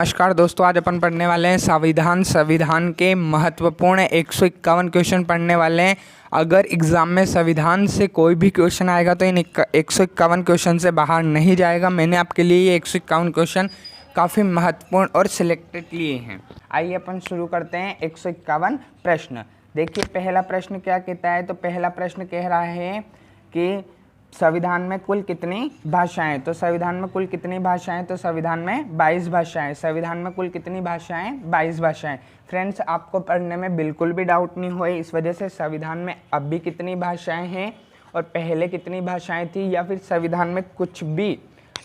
नमस्कार दोस्तों, आज अपन पढ़ने वाले हैं संविधान के महत्वपूर्ण 151 क्वेश्चन पढ़ने वाले हैं। अगर एग्जाम में संविधान से कोई भी क्वेश्चन आएगा तो इन 151 क्वेश्चन से बाहर नहीं जाएगा। मैंने आपके लिए ये 151 क्वेश्चन काफ़ी महत्वपूर्ण और सिलेक्टेड लिए हैं। आइए अपन शुरू करते हैं 151 प्रश्न। देखिए पहला प्रश्न क्या कहता है। तो पहला प्रश्न कह रहा है कि संविधान में कुल कितनी भाषाएं। तो संविधान में कुल कितनी भाषाएं। तो संविधान में 22 भाषाएं। संविधान में कुल कितनी भाषाएं, 22 भाषाएं। फ्रेंड्स, आपको पढ़ने में बिल्कुल भी डाउट नहीं होए इस वजह से संविधान में अब भी कितनी भाषाएं हैं और पहले कितनी भाषाएं थी, या फिर संविधान में कुछ भी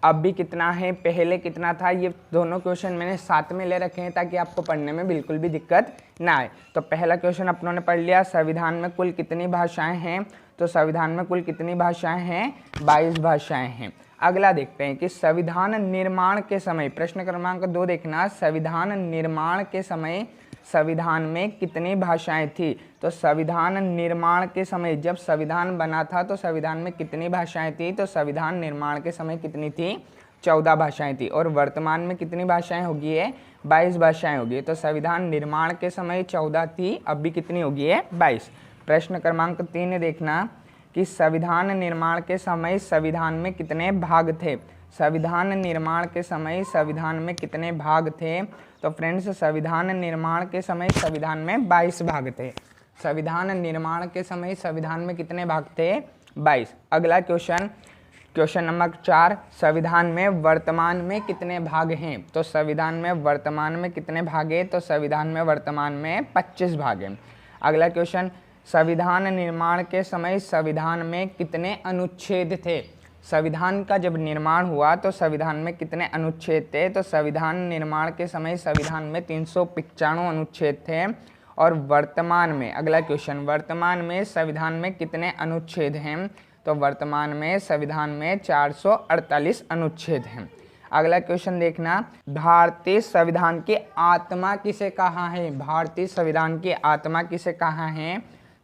अब भी कितना है, पहले कितना था, ये दोनों क्वेश्चन मैंने साथ में ले रखे हैं ताकि आपको पढ़ने में बिल्कुल भी दिक्कत ना आए। तो पहला क्वेश्चन अपनों ने पढ़ लिया, संविधान में कुल कितनी भाषाएं हैं। तो संविधान में कुल कितनी भाषाएं हैं, 22 भाषाएं हैं। अगला देखते हैं कि संविधान निर्माण के समय, प्रश्न क्रमांक 2 देखना, संविधान निर्माण के समय संविधान में कितनी भाषाएं थी। तो संविधान निर्माण के समय, जब संविधान बना था तो संविधान में कितनी भाषाएं थी। तो संविधान निर्माण के समय कितनी थी, 14 भाषाएं थी। और वर्तमान में कितनी भाषाएं होगी है, 22 भाषाएं होगी। तो संविधान निर्माण के समय 14 थी, अब भी कितनी होगी है, 22। प्रश्न क्रमांक 3 देखना कि संविधान निर्माण के समय संविधान में कितने भाग थे। संविधान निर्माण के समय संविधान में कितने भाग थे। तो फ्रेंड्स, संविधान निर्माण के समय संविधान में 22 भाग थे। संविधान निर्माण के समय संविधान में कितने भाग थे, 22। अगला क्वेश्चन नंबर 4, संविधान में वर्तमान में कितने भाग हैं। तो संविधान में वर्तमान में कितने भाग हैं। तो संविधान में वर्तमान में 25 भाग हैं। अगला क्वेश्चन, संविधान निर्माण के समय संविधान में कितने अनुच्छेद थे। संविधान का जब निर्माण हुआ तो संविधान में कितने अनुच्छेद थे। तो संविधान निर्माण के समय संविधान में 395 अनुच्छेद थे। और वर्तमान में, अगला क्वेश्चन, वर्तमान में संविधान में कितने अनुच्छेद हैं। तो वर्तमान में संविधान में 448 अनुच्छेद हैं। अगला क्वेश्चन देखना, भारतीय संविधान की आत्मा किसे कहा है। भारतीय संविधान की आत्मा किसे कहा है।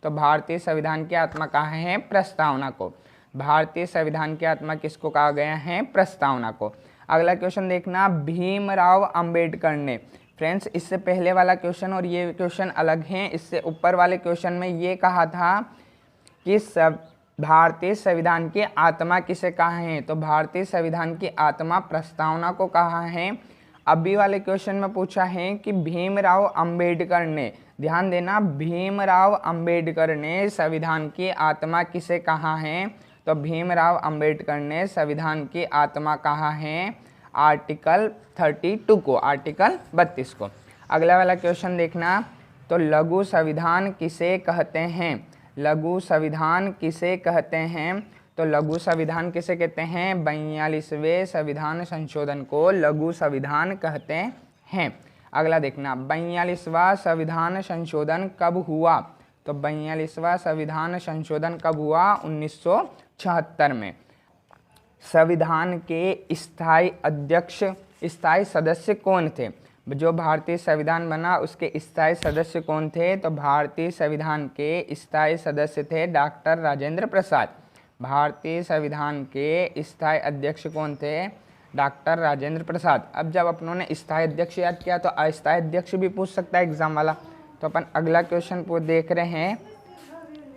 तो भारतीय संविधान की आत्मा कहा है, प्रस्तावना को। भारतीय संविधान की आत्मा किसको कहा गया है, प्रस्तावना को। अगला क्वेश्चन देखना, भीमराव अंबेडकर ने, फ्रेंड्स इससे पहले वाला क्वेश्चन और ये क्वेश्चन अलग हैं। इससे ऊपर वाले क्वेश्चन में ये कहा था कि भारतीय संविधान की आत्मा किसे कहा है। तो भारतीय संविधान की आत्मा प्रस्तावना को कहा है। अभी वाले क्वेश्चन में पूछा है कि भीमराव अंबेडकर ने, ध्यान देना, भीमराव अंबेडकर ने संविधान की आत्मा किसे कहा है। तो भीमराव अंबेडकर ने संविधान की आत्मा कहा है आर्टिकल 32 को, आर्टिकल 32 को। अगला वाला क्वेश्चन देखना, तो लघु संविधान किसे कहते हैं। लघु संविधान किसे कहते हैं। तो लघु संविधान किसे कहते हैं, 42वें संविधान संशोधन को लघु संविधान कहते हैं। अगला देखना, 42वां संविधान संशोधन कब हुआ। तो 42वां संविधान संशोधन कब हुआ, 1976 में। संविधान के स्थायी सदस्य कौन थे। जो भारतीय संविधान बना उसके स्थायी सदस्य कौन थे। तो भारतीय संविधान के स्थायी सदस्य थे डॉक्टर राजेंद्र प्रसाद। भारतीय संविधान के स्थायी अध्यक्ष कौन थे, डॉक्टर राजेंद्र प्रसाद। अब जब अपनों ने स्थायी अध्यक्ष याद किया तो अस्थायी अध्यक्ष भी पूछ सकता है एग्जाम वाला। तो अपन अगला क्वेश्चन को देख रहे हैं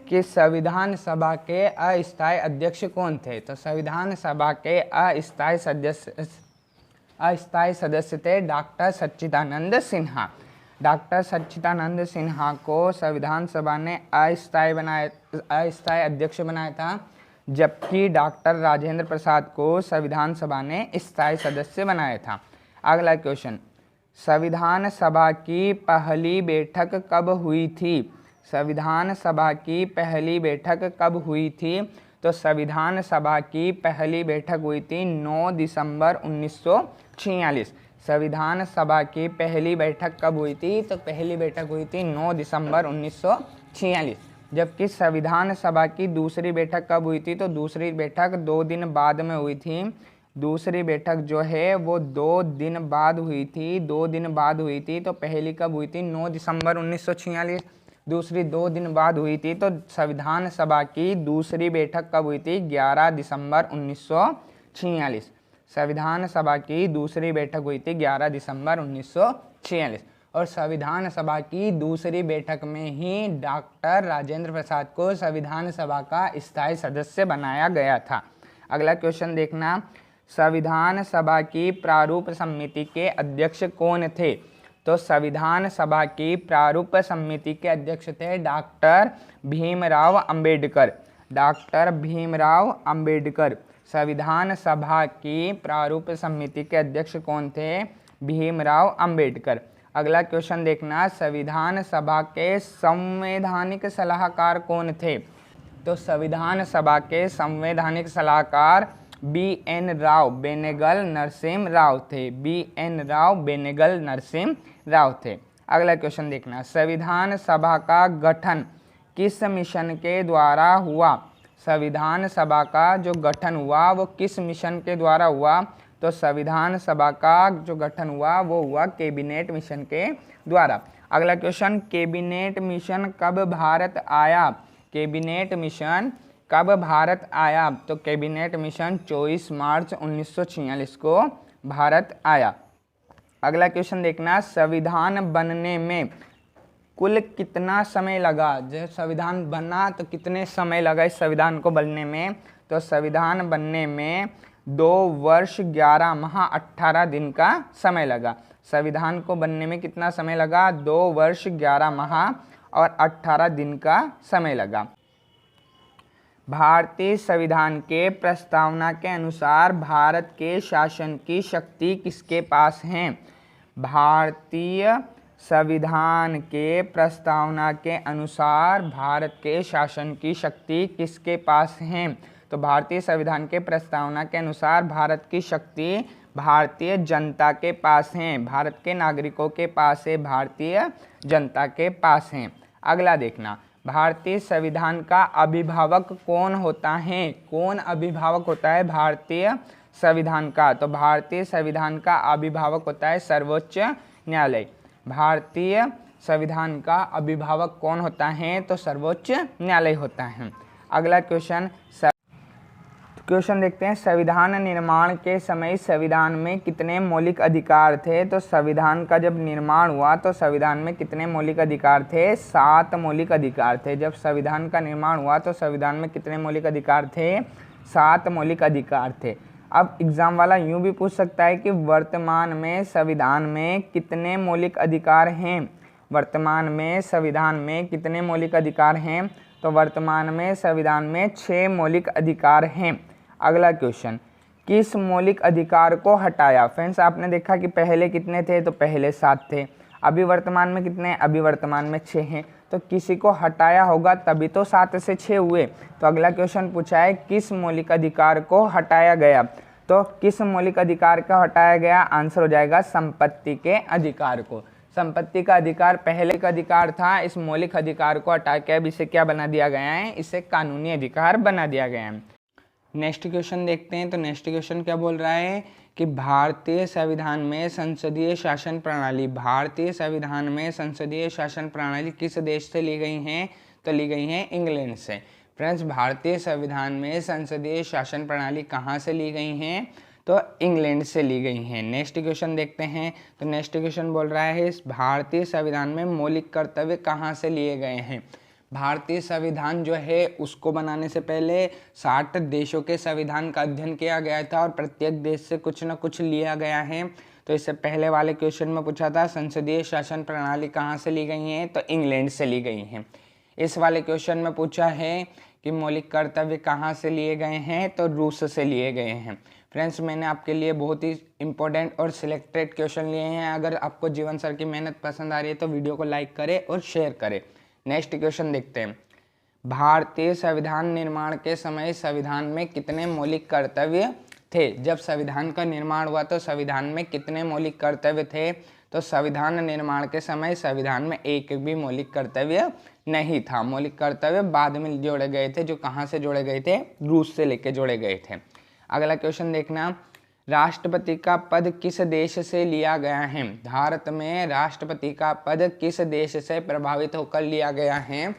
कि संविधान सभा के अस्थायी अध्यक्ष कौन थे। तो संविधान सभा के अस्थायी सदस्य थे डॉक्टर सच्चिदानंद सिन्हा। डॉक्टर सच्चिदानंद सिन्हा को संविधान सभा ने अस्थायी अध्यक्ष बनाया था, जबकि डॉक्टर राजेंद्र प्रसाद को संविधान सभा ने स्थायी सदस्य बनाया था। अगला क्वेश्चन, संविधान सभा की पहली बैठक कब हुई थी। संविधान सभा की पहली बैठक कब हुई थी। तो संविधान सभा की पहली बैठक हुई थी 9 दिसंबर 1946। संविधान सभा की पहली बैठक कब हुई थी। तो पहली बैठक हुई थी 9 दिसंबर 1946। जबकि संविधान सभा की दूसरी बैठक कब हुई थी। तो दूसरी बैठक 2 दिन बाद में हुई थी। दूसरी बैठक जो है वो 2 दिन बाद हुई थी, 2 दिन बाद हुई थी। तो पहली कब हुई थी, 9 दिसंबर 1946। दूसरी 2 दिन बाद हुई थी। तो संविधान सभा की दूसरी बैठक कब हुई थी, 11 दिसंबर 1946। संविधान सभा की दूसरी बैठक हुई थी 11 दिसंबर 1946 और संविधान सभा की दूसरी बैठक में ही डॉक्टर राजेंद्र प्रसाद को संविधान सभा का स्थायी सदस्य बनाया गया था। अगला क्वेश्चन देखना, संविधान सभा की प्रारूप समिति के अध्यक्ष कौन थे? तो संविधान सभा की प्रारूप समिति के अध्यक्ष थे डॉक्टर भीमराव अंबेडकर। डॉक्टर भीमराव अंबेडकर। संविधान सभा की प्रारूप समिति के अध्यक्ष कौन थे? भीमराव अंबेडकर। अगला क्वेश्चन देखना, संविधान सभा के संवैधानिक सलाहकार कौन थे? तो संविधान सभा के संवैधानिक सलाहकार बी.एन. राव बेनेगल नरसिम्हा राव थे। बी.एन. राव बेनेगल नरसिम्हा राव थे। अगला क्वेश्चन देखना, संविधान सभा का गठन किस मिशन के द्वारा हुआ? संविधान सभा का जो गठन हुआ वो किस मिशन के द्वारा हुआ? तो संविधान सभा का जो गठन हुआ वो हुआ कैबिनेट मिशन के द्वारा। अगला क्वेश्चन, कैबिनेट मिशन कब भारत आया? कैबिनेट मिशन कब भारत आया? तो कैबिनेट मिशन 24 मार्च 1946 को भारत आया। अगला क्वेश्चन देखना, संविधान बनने में कुल कितना समय लगा? जब संविधान बना तो कितने समय लगा इस संविधान को बनने में? तो संविधान बनने में 2 वर्ष 11 माह 18 दिन का समय लगा। संविधान को बनने में कितना समय लगा? 2 वर्ष 11 माह और 18 दिन का समय लगा। भारतीय संविधान के प्रस्तावना के अनुसार भारत के शासन की शक्ति किसके पास है? भारतीय संविधान के प्रस्तावना के अनुसार भारत के शासन की शक्ति किसके पास है? तो भारतीय संविधान के प्रस्तावना के अनुसार भारत की शक्ति भारतीय जनता के पास है। भारत के नागरिकों के पास है, भारतीय जनता के पास है। अगला देखना, भारतीय संविधान का अभिभावक कौन होता है? कौन अभिभावक होता है भारतीय संविधान का? तो भारतीय संविधान का अभिभावक होता है सर्वोच्च न्यायालय। भारतीय संविधान का अभिभावक कौन होता है? तो सर्वोच्च न्यायालय होता है। अगला क्वेश्चन देखते हैं, संविधान निर्माण के समय संविधान में कितने मौलिक अधिकार थे? तो संविधान का जब निर्माण हुआ तो संविधान में कितने मौलिक अधिकार थे? 7 मौलिक अधिकार थे। जब संविधान का निर्माण हुआ तो संविधान में कितने मौलिक अधिकार थे? 7 मौलिक अधिकार थे। अब एग्जाम वाला यूं भी पूछ सकता है कि वर्तमान में संविधान में कितने मौलिक अधिकार हैं? वर्तमान में संविधान में कितने मौलिक अधिकार हैं? तो वर्तमान में संविधान में 6 मौलिक अधिकार हैं। अगला क्वेश्चन, किस मौलिक अधिकार को हटाया? फ्रेंड्स, आपने देखा कि पहले कितने थे? तो पहले 7 थे। अभी वर्तमान में कितने? अभी वर्तमान में 6 हैं। तो किसी को हटाया होगा तभी तो 7 से 6 हुए। तो अगला क्वेश्चन पूछा है किस मौलिक अधिकार को हटाया गया? तो किस मौलिक अधिकार को हटाया गया? आंसर हो जाएगा संपत्ति के अधिकार को। संपत्ति का अधिकार पहले का अधिकार था, इस मौलिक अधिकार को हटा के अब इसे क्या बना दिया गया है? इसे कानूनी अधिकार बना दिया गया है। नेक्स्ट क्वेश्चन देखते हैं। तो नेक्स्ट क्वेश्चन क्या बोल रहा है कि भारतीय संविधान में संसदीय शासन प्रणाली, भारतीय संविधान में संसदीय शासन प्रणाली किस देश से ली गई हैं? तो ली गई हैं इंग्लैंड से। फ्रेंड्स, भारतीय संविधान में संसदीय शासन प्रणाली कहाँ से ली गई हैं? तो इंग्लैंड से ली गई हैं। नेक्स्ट क्वेश्चन देखते हैं। तो नेक्स्ट क्वेश्चन बोल रहा है भारतीय संविधान में मौलिक कर्तव्य कहाँ से लिए गए हैं? भारतीय संविधान जो है उसको बनाने से पहले 60 देशों के संविधान का अध्ययन किया गया था और प्रत्येक देश से कुछ न कुछ लिया गया है। तो इससे पहले वाले क्वेश्चन में पूछा था संसदीय शासन प्रणाली कहाँ से ली गई हैं? तो इंग्लैंड से ली गई हैं। इस वाले क्वेश्चन में पूछा है कि मौलिक कर्तव्य कहाँ से लिए गए हैं? तो रूस से लिए गए हैं। फ्रेंड्स, मैंने आपके लिए बहुत ही इंपॉर्टेंट और सिलेक्टेड क्वेश्चन लिए हैं। अगर आपको जीवन सर की मेहनत पसंद आ रही है तो वीडियो को लाइक करें और शेयर करें। नेक्स्ट क्वेश्चन देखते हैं। भारतीय संविधान निर्माण के समय संविधान में कितने मौलिक कर्तव्य थे? जब संविधान का निर्माण हुआ तो संविधान में कितने मौलिक कर्तव्य थे? तो संविधान निर्माण के समय संविधान में एक भी मौलिक कर्तव्य नहीं था। मौलिक कर्तव्य बाद में जोड़े गए थे। जो कहाँ से जोड़े गए थे? रूस से लेके जोड़े गए थे। अगला क्वेश्चन देखना, राष्ट्रपति का पद किस देश से लिया गया है? भारत में राष्ट्रपति का पद किस देश से प्रभावित होकर लिया गया है?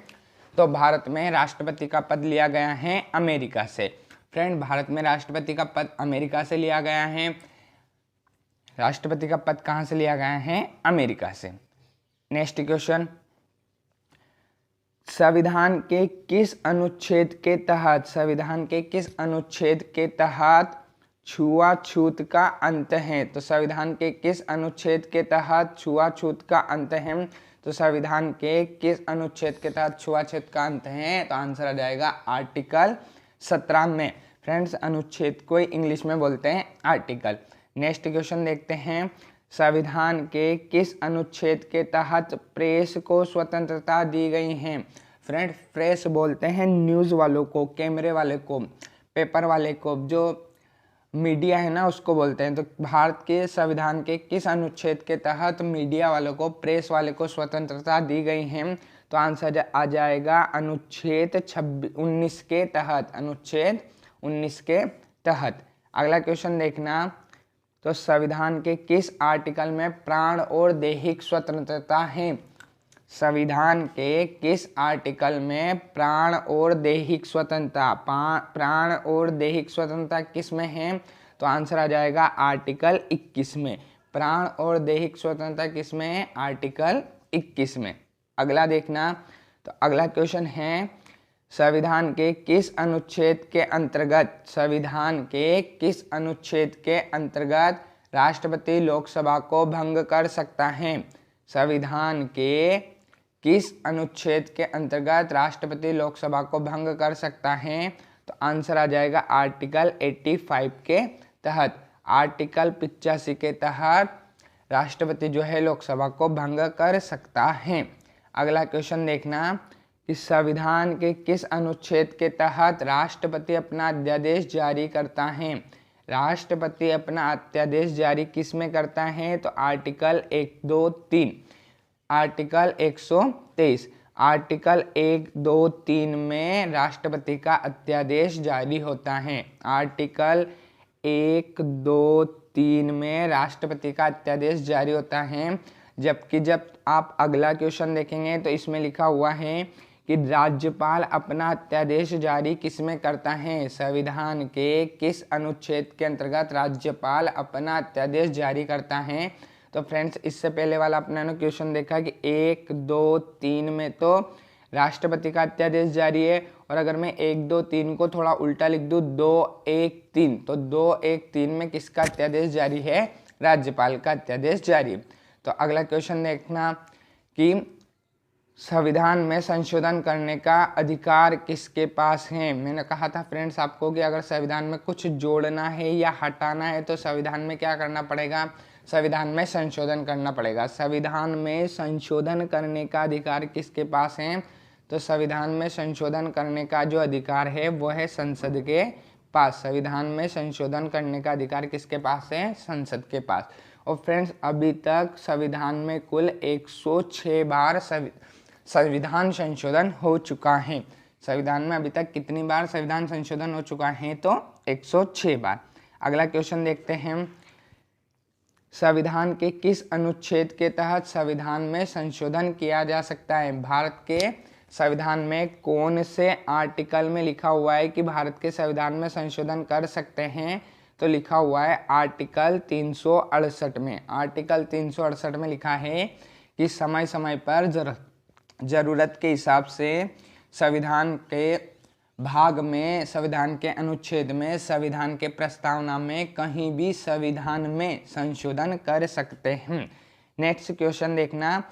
तो भारत में राष्ट्रपति का पद लिया गया है अमेरिका से। फ्रेंड, भारत में राष्ट्रपति का पद अमेरिका से लिया गया है। राष्ट्रपति का पद कहाँ से लिया गया है? अमेरिका से। नेक्स्ट क्वेश्चन, संविधान के किस अनुच्छेद के तहत, संविधान के किस अनुच्छेद के तहत छुआछूत का अंत है? तो संविधान के किस अनुच्छेद के तहत छुआछूत का अंत है? तो संविधान के किस अनुच्छेद के तहत छुआछूत का अंत है? तो आंसर आ जाएगा आर्टिकल 17 में। फ्रेंड्स, अनुच्छेद को इंग्लिश में बोलते हैं आर्टिकल। नेक्स्ट क्वेश्चन देखते हैं, संविधान के किस अनुच्छेद के तहत प्रेस को स्वतंत्रता दी गई है? फ्रेंड, प्रेस बोलते हैं न्यूज़ वालों को, कैमरे वाले को, पेपर वाले को, जो मीडिया है ना उसको बोलते हैं। तो भारत के संविधान के किस अनुच्छेद के तहत मीडिया वालों को, प्रेस वाले को स्वतंत्रता दी गई है? तो आंसर आ जाएगा अनुच्छेद 19 के तहत, अनुच्छेद 19 के तहत। अगला क्वेश्चन देखना, तो संविधान के किस आर्टिकल में प्राण और दैहिक स्वतंत्रता है? संविधान के किस आर्टिकल में प्राण और दैहिक स्वतंत्रता, प्राण और दैहिक स्वतंत्रता किस में है? तो आंसर आ जाएगा आर्टिकल 21 में। प्राण और दैहिक स्वतंत्रता किस में है? आर्टिकल 21 में। अगला देखना, तो अगला क्वेश्चन है, संविधान के किस अनुच्छेद के अंतर्गत, संविधान के किस अनुच्छेद के अंतर्गत राष्ट्रपति लोकसभा को भंग कर सकता है? संविधान के किस अनुच्छेद के अंतर्गत राष्ट्रपति लोकसभा को भंग कर सकता है? तो आंसर आ जाएगा आर्टिकल 85 के तहत। आर्टिकल 85 के तहत राष्ट्रपति जो है लोकसभा को भंग कर सकता है। अगला क्वेश्चन देखना, कि संविधान के किस अनुच्छेद के तहत राष्ट्रपति अपना अध्यादेश जारी करता है? राष्ट्रपति अपना अध्यादेश जारी किस में करता है? तो आर्टिकल 1, 2, 3, आर्टिकल 123, आर्टिकल 1, 2, 3 में राष्ट्रपति का अध्यादेश जारी होता है। आर्टिकल 1, 2, 3 में राष्ट्रपति का अध्यादेश जारी होता है। जबकि जब आप अगला क्वेश्चन देखेंगे तो इसमें लिखा हुआ है कि राज्यपाल अपना अध्यादेश जारी किस में करता है? संविधान के किस अनुच्छेद के अंतर्गत राज्यपाल अपना अध्यादेश जारी करता है? तो फ्रेंड्स, इससे पहले वाला अपने ने क्वेश्चन देखा कि 1, 2, 3 में तो राष्ट्रपति का अध्यादेश जारी है, और अगर मैं 1, 2, 3 को थोड़ा उल्टा लिख दूँ 2, 1, 3, तो 2, 1, 3 में किसका अध्यादेश जारी है? राज्यपाल का अध्यादेश जारी। तो अगला क्वेश्चन देखना कि संविधान में संशोधन करने का अधिकार किसके पास है? मैंने कहा था फ्रेंड्स आपको कि अगर संविधान में कुछ जोड़ना है या हटाना है तो संविधान में क्या करना पड़ेगा? संविधान में संशोधन करना पड़ेगा। संविधान में संशोधन करने का अधिकार किसके पास है? तो संविधान में संशोधन करने का जो अधिकार है वो है संसद के पास। संविधान में संशोधन करने का अधिकार किसके पास है? संसद के पास। और फ्रेंड्स, अभी तक संविधान में कुल 106 बार संविधान संशोधन हो चुका है। संविधान में अभी तक कितनी बार संविधान संशोधन हो चुका है? तो 106 बार। अगला क्वेश्चन देखते हैं, संविधान के किस अनुच्छेद के तहत संविधान में संशोधन किया जा सकता है? भारत के संविधान में कौन से आर्टिकल में लिखा हुआ है कि भारत के संविधान में संशोधन कर सकते हैं? तो लिखा हुआ है आर्टिकल 368 में। आर्टिकल 368 में लिखा है कि समय समय पर ज़रूरत के हिसाब से संविधान के भाग में, संविधान के अनुच्छेद में, संविधान के प्रस्तावना में कहीं भी संविधान में संशोधन कर सकते हैं। नेक्स्ट क्वेश्चन देखना,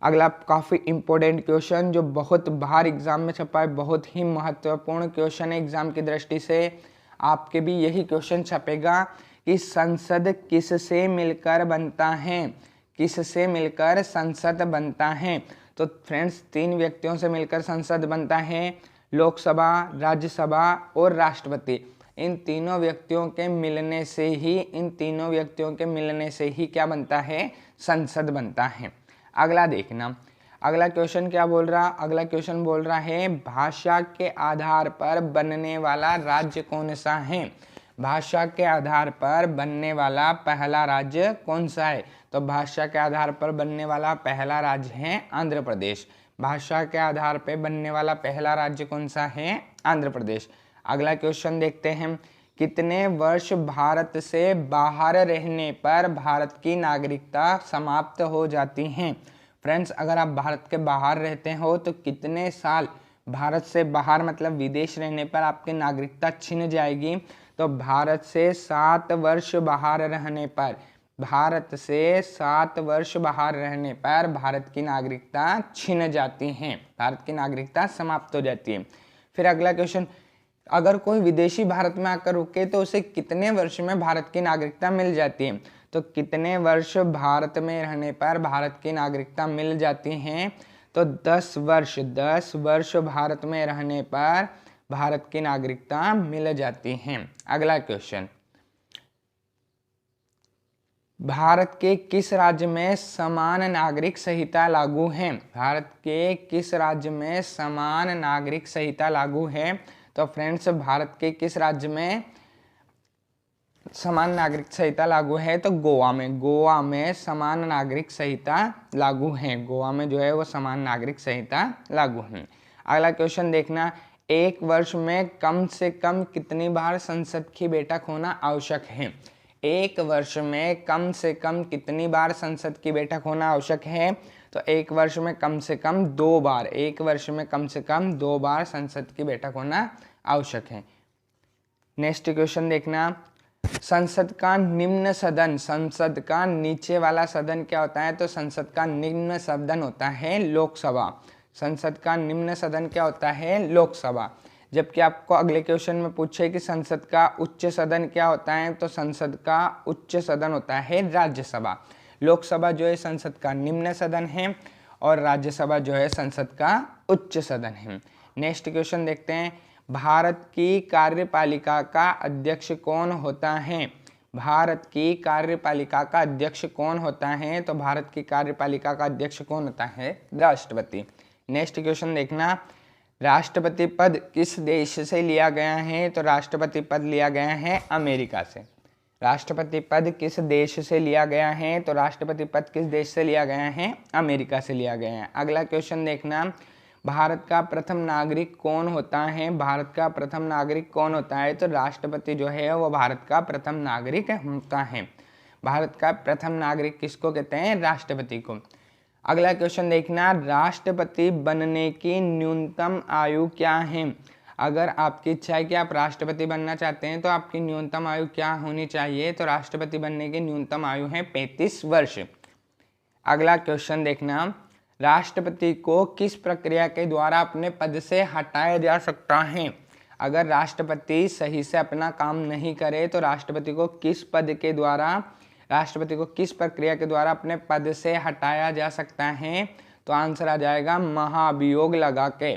अगला काफ़ी इम्पोर्टेंट क्वेश्चन जो बहुत बार एग्जाम में छपा है, बहुत ही महत्वपूर्ण क्वेश्चन है एग्जाम की दृष्टि से। आपके भी यही क्वेश्चन छपेगा कि संसद किससे मिलकर बनता है? किससे मिलकर संसद बनता है? तो फ्रेंड्स, 3 व्यक्तियों से मिलकर संसद बनता है, लोकसभा, राज्यसभा और राष्ट्रपति। इन तीनों व्यक्तियों के मिलने से ही क्या बनता है? संसद बनता है। अगला देखना, अगला क्वेश्चन क्या बोल रहा? अगला क्वेश्चन बोल रहा है भाषा के आधार पर बनने वाला राज्य कौन सा है? भाषा के आधार पर बनने वाला पहला राज्य कौन सा है? तो भाषा के आधार पर बनने वाला पहला राज्य है आंध्र प्रदेश। भाषा के आधार पर बनने वाला पहला राज्य कौन सा है? आंध्र प्रदेश। अगला क्वेश्चन देखते हैं, कितने वर्ष भारत से बाहर रहने पर भारत की नागरिकता समाप्त हो जाती है। फ्रेंड्स, अगर आप भारत के बाहर रहते हो तो कितने साल भारत से बाहर मतलब विदेश रहने पर आपकी नागरिकता छिन जाएगी। तो भारत से 7 वर्ष बाहर रहने पर, भारत से 7 वर्ष बाहर रहने पर भारत की नागरिकता छिन जाती है, भारत की नागरिकता समाप्त हो जाती है। फिर अगला क्वेश्चन, अगर कोई विदेशी भारत में आकर रुके तो उसे कितने वर्ष में भारत की नागरिकता मिल जाती है। तो कितने वर्ष भारत में रहने पर भारत की नागरिकता मिल जाती है। तो 10 वर्ष भारत में रहने पर भारत की नागरिकता मिल जाती है। अगला क्वेश्चन, भारत के किस राज्य में समान नागरिक संहिता लागू है। भारत के किस राज्य में समान नागरिक संहिता लागू है। तो फ्रेंड्स, भारत के किस राज्य में समान नागरिक संहिता लागू है। तो गोवा में समान नागरिक संहिता लागू है। गोवा में जो है वो समान नागरिक संहिता लागू है। अगला क्वेश्चन देखना, एक वर्ष में कम से कम कितनी बार संसद की बैठक होना आवश्यक है। एक वर्ष में कम से कम कितनी बार संसद की बैठक होना आवश्यक है। तो एक वर्ष में कम से कम 2 बार, एक वर्ष में कम से कम 2 बार संसद की बैठक होना आवश्यक है। नेक्स्ट क्वेश्चन देखना, संसद का निम्न सदन, संसद का नीचे वाला सदन क्या होता है। तो संसद का निम्न सदन होता है लोकसभा। संसद का निम्न सदन क्या होता है, लोकसभा। जबकि आपको अगले क्वेश्चन में पूछे कि संसद का उच्च सदन क्या होता है। तो संसद का उच्च सदन होता है राज्यसभा। लोकसभा जो है संसद का निम्न सदन है और राज्यसभा जो है संसद का उच्च सदन है। नेक्स्ट क्वेश्चन देखते हैं, भारत की कार्यपालिका का अध्यक्ष कौन होता है। भारत की कार्यपालिका का अध्यक्ष कौन होता है। तो भारत की कार्यपालिका का अध्यक्ष कौन होता है, राष्ट्रपति। नेक्स्ट क्वेश्चन देखना, राष्ट्रपति पद किस देश से लिया गया है। तो राष्ट्रपति पद लिया गया है अमेरिका से। राष्ट्रपति पद किस देश से लिया गया है। तो राष्ट्रपति पद किस देश से लिया गया है, अमेरिका से लिया गया है। अगला क्वेश्चन देखना, भारत का प्रथम नागरिक कौन होता है। भारत का प्रथम नागरिक कौन होता है। तो राष्ट्रपति जो है वो भारत का प्रथम नागरिक होता है। भारत का प्रथम नागरिक किसको कहते हैं, राष्ट्रपति को। अगला क्वेश्चन देखना, राष्ट्रपति बनने की न्यूनतम आयु क्या है। अगर आपकी इच्छा है कि आप राष्ट्रपति बनना चाहते हैं तो आपकी न्यूनतम आयु क्या होनी चाहिए। तो राष्ट्रपति बनने की न्यूनतम आयु है 35 वर्ष। अगला क्वेश्चन देखना, राष्ट्रपति को किस प्रक्रिया के द्वारा अपने पद से हटाया जा सकता है। अगर राष्ट्रपति सही से अपना काम नहीं करे तो राष्ट्रपति को किस प्रक्रिया के द्वारा अपने पद से हटाया जा सकता है। तो आंसर आ जाएगा महाभियोग लगा के।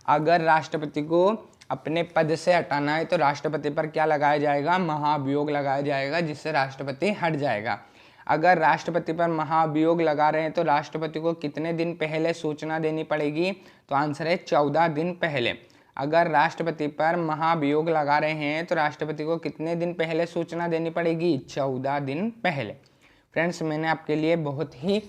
अगर राष्ट्रपति को अपने पद से हटाना है तो राष्ट्रपति पर क्या लगाया जाएगा, महाभियोग लगाया जाएगा, जिससे राष्ट्रपति हट जाएगा। अगर राष्ट्रपति पर महाभियोग लगा रहे हैं तो राष्ट्रपति को कितने दिन पहले सूचना देनी पड़ेगी। तो आंसर है 14 दिन पहले। अगर राष्ट्रपति पर महाभियोग लगा रहे हैं तो राष्ट्रपति को कितने दिन पहले सूचना देनी पड़ेगी, 14 दिन पहले। फ्रेंड्स, मैंने आपके लिए बहुत ही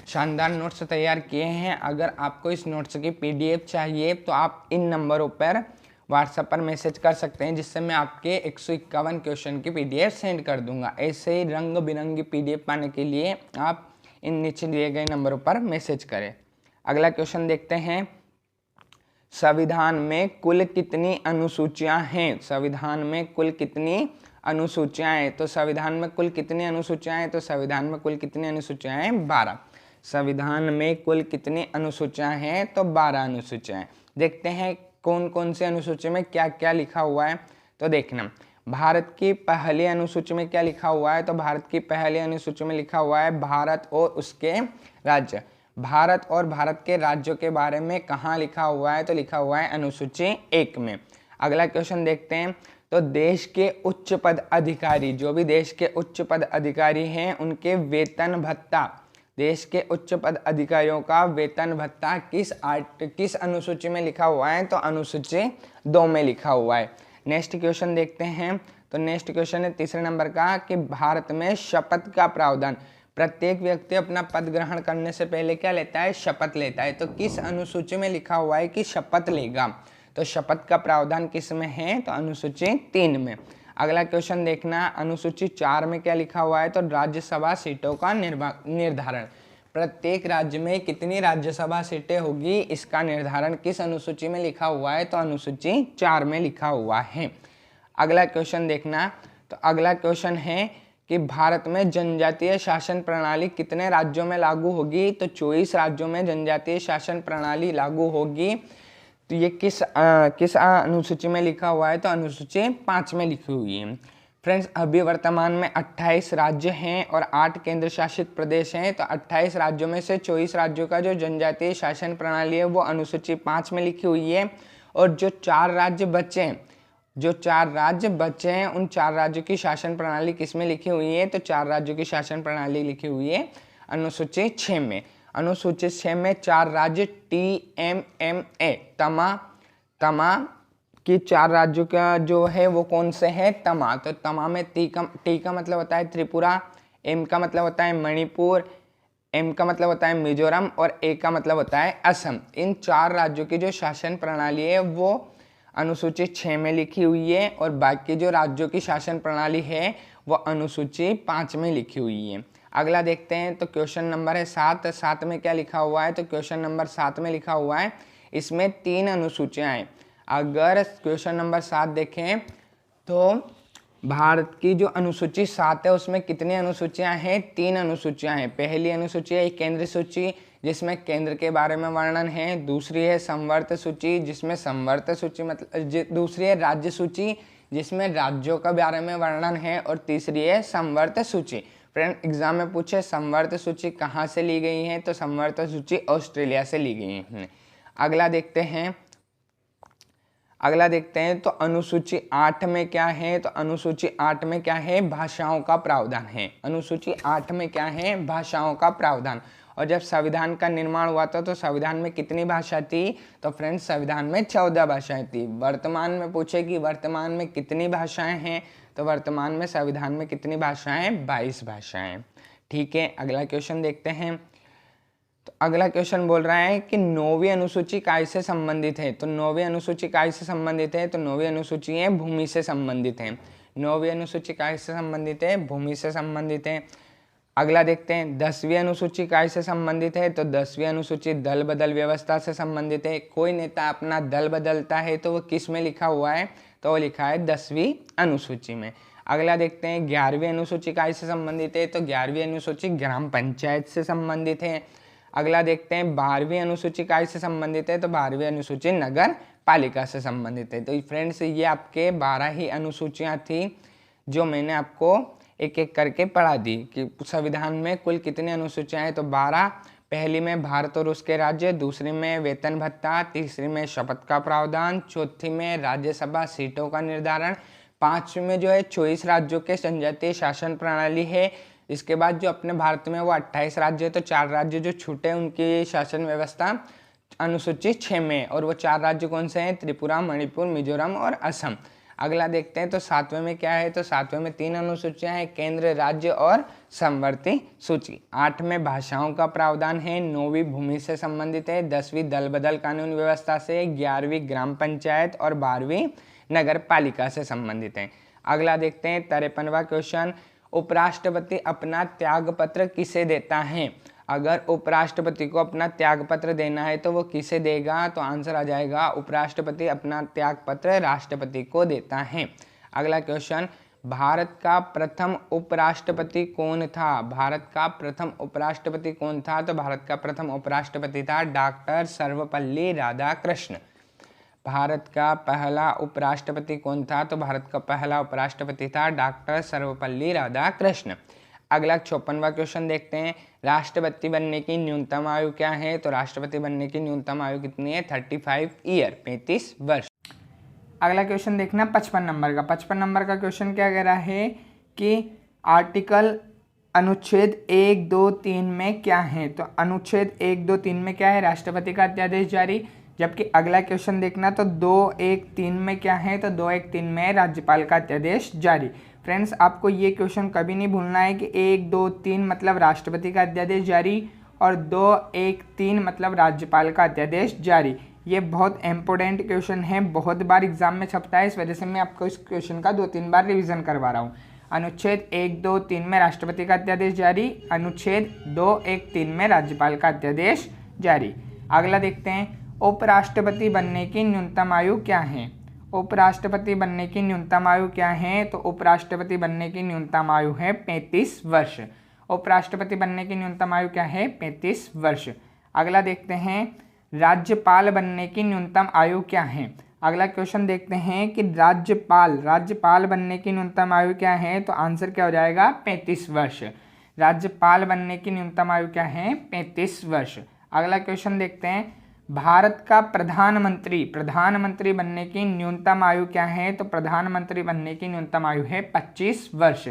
शानदार नोट्स तैयार किए हैं। अगर आपको इस नोट्स की PDF चाहिए तो आप इन नंबरों पर व्हाट्सएप पर मैसेज कर सकते हैं, जिससे मैं आपके 151 क्वेश्चन की PDF सेंड कर दूंगा। ऐसे ही रंग बिरंगी PDF पाने के लिए आप इन नीचे दिए गए नंबरों पर मैसेज करें। अगला क्वेश्चन देखते हैं, संविधान में कुल कितनी अनुसूचियां हैं। संविधान में कुल कितनी अनुसूचियां हैं। तो संविधान में कुल कितनी अनुसूचियां हैं। तो संविधान में कुल कितनी अनुसूचियां हैं, 12। संविधान में कुल कितनी अनुसूचियां हैं। तो 12 अनुसूचियां हैं। देखते हैं कौन कौन सी अनुसूची में क्या क्या लिखा हुआ है। तो देखना, भारत की पहली अनुसूची में क्या लिखा हुआ है। तो भारत की पहली अनुसूची में लिखा हुआ है भारत और उसके राज्य। भारत और भारत के राज्यों के बारे में कहाँ लिखा हुआ है। तो लिखा हुआ है अनुसूची 1 में। अगला क्वेश्चन देखते हैं, तो देश के उच्च पद अधिकारी, जो भी देश के उच्च पद अधिकारी हैं उनके वेतन भत्ता, देश के उच्च पद अधिकारियों का वेतन भत्ता किस अनुसूची में लिखा हुआ है। तो अनुसूची 2 में लिखा हुआ है। नेक्स्ट क्वेश्चन देखते हैं, तो नेक्स्ट क्वेश्चन है तीसरे नंबर का कि भारत में शपथ का प्रावधान, प्रत्येक व्यक्ति अपना पद ग्रहण करने से पहले क्या लेता है, शपथ लेता है। तो किस अनुसूची में लिखा हुआ है कि शपथ लेगा। तो शपथ का प्रावधान किस में है, तो अनुसूची 3 में। अगला क्वेश्चन देखना, अनुसूची 4 में क्या लिखा हुआ है, तो राज्यसभा सीटों का निर्धारण। प्रत्येक राज्य में कितनी राज्यसभा सीटें होगी, इसका निर्धारण किस अनुसूची में लिखा हुआ है, तो अनुसूची 4 में लिखा हुआ है। अगला क्वेश्चन देखना, तो अगला क्वेश्चन है कि भारत में जनजातीय शासन प्रणाली कितने राज्यों में लागू होगी, तो 24 राज्यों में जनजातीय शासन प्रणाली लागू होगी। तो ये किस अनुसूची में लिखा हुआ है, तो अनुसूची 5 में लिखी हुई है। फ्रेंड्स, अभी वर्तमान में 28 राज्य हैं और 8 केंद्र शासित प्रदेश हैं। तो 28 राज्यों में से 24 राज्यों का जो जनजातीय शासन प्रणाली है वो अनुसूची 5 में लिखी हुई है। और जो 4 राज्य बचे हैं उन 4 राज्यों की शासन प्रणाली किस में लिखी हुई है, तो 4 राज्यों की शासन प्रणाली लिखी हुई है अनुसूची 6 में। अनुसूची 6 में 4 राज्य TMMA तमा कि 4 राज्यों का जो है वो कौन से हैं, तमा। तो तमा में टी का मतलब होता है त्रिपुरा, M का मतलब होता है मणिपुर, M का मतलब होता है मिजोरम और A का मतलब होता है असम। इन 4 राज्यों की जो शासन प्रणाली है वो अनुसूची 6 में लिखी हुई है और बाकी जो राज्यों की शासन प्रणाली है वो अनुसूची 5 में लिखी हुई है। अगला देखते हैं, तो क्वेश्चन नंबर है 7 में क्या लिखा हुआ है, तो क्वेश्चन नंबर 7 में लिखा हुआ है इसमें 3 अनुसूचियाँ हैं। अगर क्वेश्चन नंबर 7 देखें तो भारत की जो अनुसूची 7 है उसमें कितनी अनुसूचियां हैं, 3 अनुसूचियां हैं। पहली अनुसूची है केंद्र सूची जिसमें केंद्र के बारे में वर्णन है। दूसरी है संवर्त सूची जिसमें संवर्त सूची मतलब दूसरी है राज्य सूची जिसमें राज्यों के बारे में वर्णन है और तीसरी है संवर्त सूची। फ्रेंड, एग्जाम में पूछे संवर्त सूची कहाँ से ली गई है, तो संवर्त सूची ऑस्ट्रेलिया से ली गई है। अगला देखते हैं तो अनुसूची 8 में क्या है, तो अनुसूची 8 में क्या है, भाषाओं का प्रावधान है। अनुसूची 8 में क्या है, भाषाओं का प्रावधान। और जब संविधान का निर्माण हुआ था तो संविधान में कितनी भाषा थी, तो फ्रेंड्स संविधान में 14 भाषाएं थी। वर्तमान में पूछे कि वर्तमान में कितनी भाषाएं हैं, तो वर्तमान में संविधान में कितनी भाषाएं, 22 भाषाएं। ठीक है, अगला क्वेश्चन देखते हैं। तो अगला क्वेश्चन बोल रहा है कि 9वीं अनुसूची काय से संबंधित है, तो 9वीं अनुसूची काय से संबंधित है, तो 9वीं अनुसूची है भूमि से संबंधित है। 9वीं अनुसूची काय से संबंधित है, भूमि से संबंधित है। अगला देखते हैं 10वीं अनुसूची काय से संबंधित है, तो 10वीं अनुसूची दल बदल व्यवस्था से संबंधित है। कोई नेता अपना दल बदलता है तो वो किस में लिखा हुआ है, तो वो लिखा है 10वीं अनुसूची में। अगला देखते हैं 11वीं अनुसूची काय से संबंधित है, तो 11वीं अनुसूची ग्राम पंचायत से संबंधित है। अगला देखते हैं 12वीं अनुसूची काय से संबंधित है, तो 12वीं अनुसूची नगर पालिका से संबंधित है। तो फ्रेंड्स, ये आपके 12 ही अनुसूचियां थी जो मैंने आपको एक एक करके पढ़ा दी कि संविधान में कुल कितनी अनुसूचियां हैं, तो 12। पहली में भारत और उसके राज्य, दूसरी में वेतन भत्ता, तीसरी में शपथ का प्रावधान, चौथी में राज्यसभा सीटों का निर्धारण, 5वीं में जो है 24 राज्यों के जनजातीय शासन प्रणाली है। इसके बाद जो अपने भारत में वो 28 राज्य है, तो 4 राज्य जो छूटे उनकी शासन व्यवस्था अनुसूची 6 में, और वो 4 राज्य कौन से हैं, त्रिपुरा, मणिपुर, मिजोरम और असम। अगला देखते हैं तो 7वें में क्या है, तो 7वें में 3 अनुसूचियां हैं, केंद्र, राज्य और समवर्ती सूची। 8 में भाषाओं का प्रावधान है, 9वीं भूमि से संबंधित है, 10वीं दल बदल कानून व्यवस्था से, 11वीं ग्राम पंचायत और 12वीं नगर पालिका से संबंधित है। अगला देखते हैं 53वां क्वेश्चन, उपराष्ट्रपति अपना त्याग पत्र किसे देता है। अगर उपराष्ट्रपति को अपना त्याग पत्र देना है तो वो किसे देगा, तो आंसर आ जाएगा उपराष्ट्रपति अपना त्याग पत्र राष्ट्रपति को देता है। अगला क्वेश्चन, भारत का प्रथम उपराष्ट्रपति कौन था। भारत का प्रथम उपराष्ट्रपति कौन था, तो भारत का प्रथम उपराष्ट्रपति था डॉक्टर सर्वपल्ली राधाकृष्ण। भारत का पहला उपराष्ट्रपति कौन था, तो भारत का पहला उपराष्ट्रपति था डॉक्टर सर्वपल्ली राधाकृष्ण। अगला 56वां क्वेश्चन देखते हैं, राष्ट्रपति बनने की न्यूनतम आयु क्या है, तो राष्ट्रपति बनने की न्यूनतम आयु कितनी है, 35 ईयर, 35 वर्ष। अगला क्वेश्चन देखना 55 नंबर का। 55 नंबर का क्वेश्चन क्या कह रहा है कि आर्टिकल अनुच्छेद 1, 2, 3 में क्या है, तो अनुच्छेद 1, 2, 3 में क्या है, राष्ट्रपति का अध्यादेश जारी। जबकि अगला क्वेश्चन देखना तो 2, 1, 3 में क्या है, तो 2, 1, 3 में राज्यपाल का अध्यादेश जारी। फ्रेंड्स, आपको ये क्वेश्चन कभी नहीं भूलना है कि 1, 2, 3 मतलब राष्ट्रपति का अध्यादेश जारी और 2, 1, 3 मतलब राज्यपाल का अध्यादेश जारी। ये बहुत इंपॉर्टेंट क्वेश्चन है, बहुत बार एग्जाम में छपता है, इस वजह से मैं आपको इस क्वेश्चन का 2-3 बार रिवीजन करवा रहा हूँ। अनुच्छेद 1, 2, 3 में राष्ट्रपति का अध्यादेश जारी, अनुच्छेद 2, 1, 3 में राज्यपाल का अध्यादेश जारी। अगला देखते हैं, उपराष्ट्रपति बनने की न्यूनतम आयु क्या है? उपराष्ट्रपति बनने की न्यूनतम आयु क्या है? तो उपराष्ट्रपति बनने की न्यूनतम आयु है 35 वर्ष। उपराष्ट्रपति बनने की न्यूनतम आयु क्या है? 35 वर्ष। अगला देखते हैं, राज्यपाल बनने की न्यूनतम आयु क्या है? अगला क्वेश्चन देखते हैं कि राज्यपाल बनने की न्यूनतम आयु क्या है? तो आंसर क्या हो जाएगा? 35 वर्ष। राज्यपाल बनने की न्यूनतम आयु क्या है? 35 वर्ष। अगला क्वेश्चन देखते हैं, भारत का प्रधानमंत्री बनने की न्यूनतम आयु क्या है? तो प्रधानमंत्री बनने की न्यूनतम आयु है 25 वर्ष।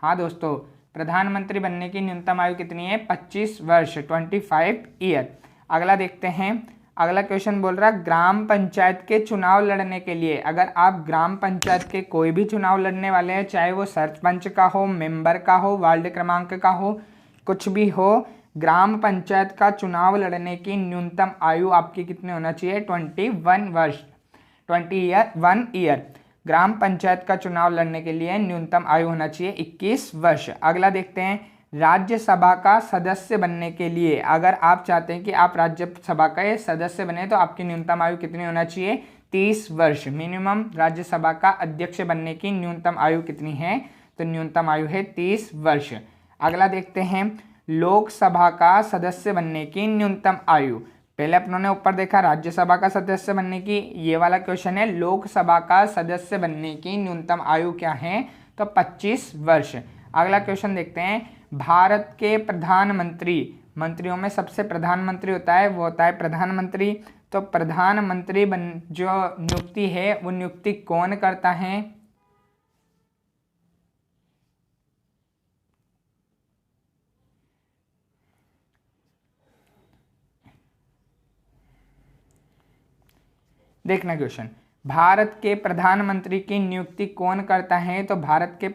हाँ दोस्तों, प्रधानमंत्री बनने की न्यूनतम आयु कितनी है? 25 वर्ष, 25 ईयर। अगला देखते हैं, अगला क्वेश्चन बोल रहा है, ग्राम पंचायत के चुनाव लड़ने के लिए, अगर आप ग्राम पंचायत के कोई भी चुनाव लड़ने वाले हैं, चाहे वो सरपंच का हो, मेंबर का हो, वार्ड क्रमांक का हो, कुछ भी हो, ग्राम पंचायत का चुनाव लड़ने की न्यूनतम आयु आपकी कितनी होना चाहिए? 21 वर्ष, 21 ईयर। ग्राम पंचायत का चुनाव लड़ने के लिए न्यूनतम आयु होना चाहिए 21 वर्ष। अगला देखते हैं, राज्यसभा का सदस्य बनने के लिए, अगर आप चाहते हैं कि आप राज्यसभा का सदस्य बने तो आपकी न्यूनतम आयु कितनी होना चाहिए? 30 वर्ष। मिनिमम राज्यसभा का अध्यक्ष बनने की न्यूनतम आयु कितनी है? तो न्यूनतम आयु है 30 वर्ष। अगला देखते हैं, लोकसभा का सदस्य बनने की न्यूनतम आयु। पहले अपनों ने ऊपर देखा राज्यसभा का सदस्य बनने की, ये वाला क्वेश्चन है लोकसभा का सदस्य बनने की न्यूनतम आयु क्या है? तो 25 वर्ष। अगला क्वेश्चन देखते हैं, भारत के मंत्रियों में सबसे प्रधानमंत्री होता है, वो होता है प्रधानमंत्री। तो प्रधानमंत्री जो नियुक्ति है वो नियुक्ति कौन करता है? देखना क्वेश्चन, भारत के प्रधानमंत्री की नियुक्ति कौन करता है? तो भारत के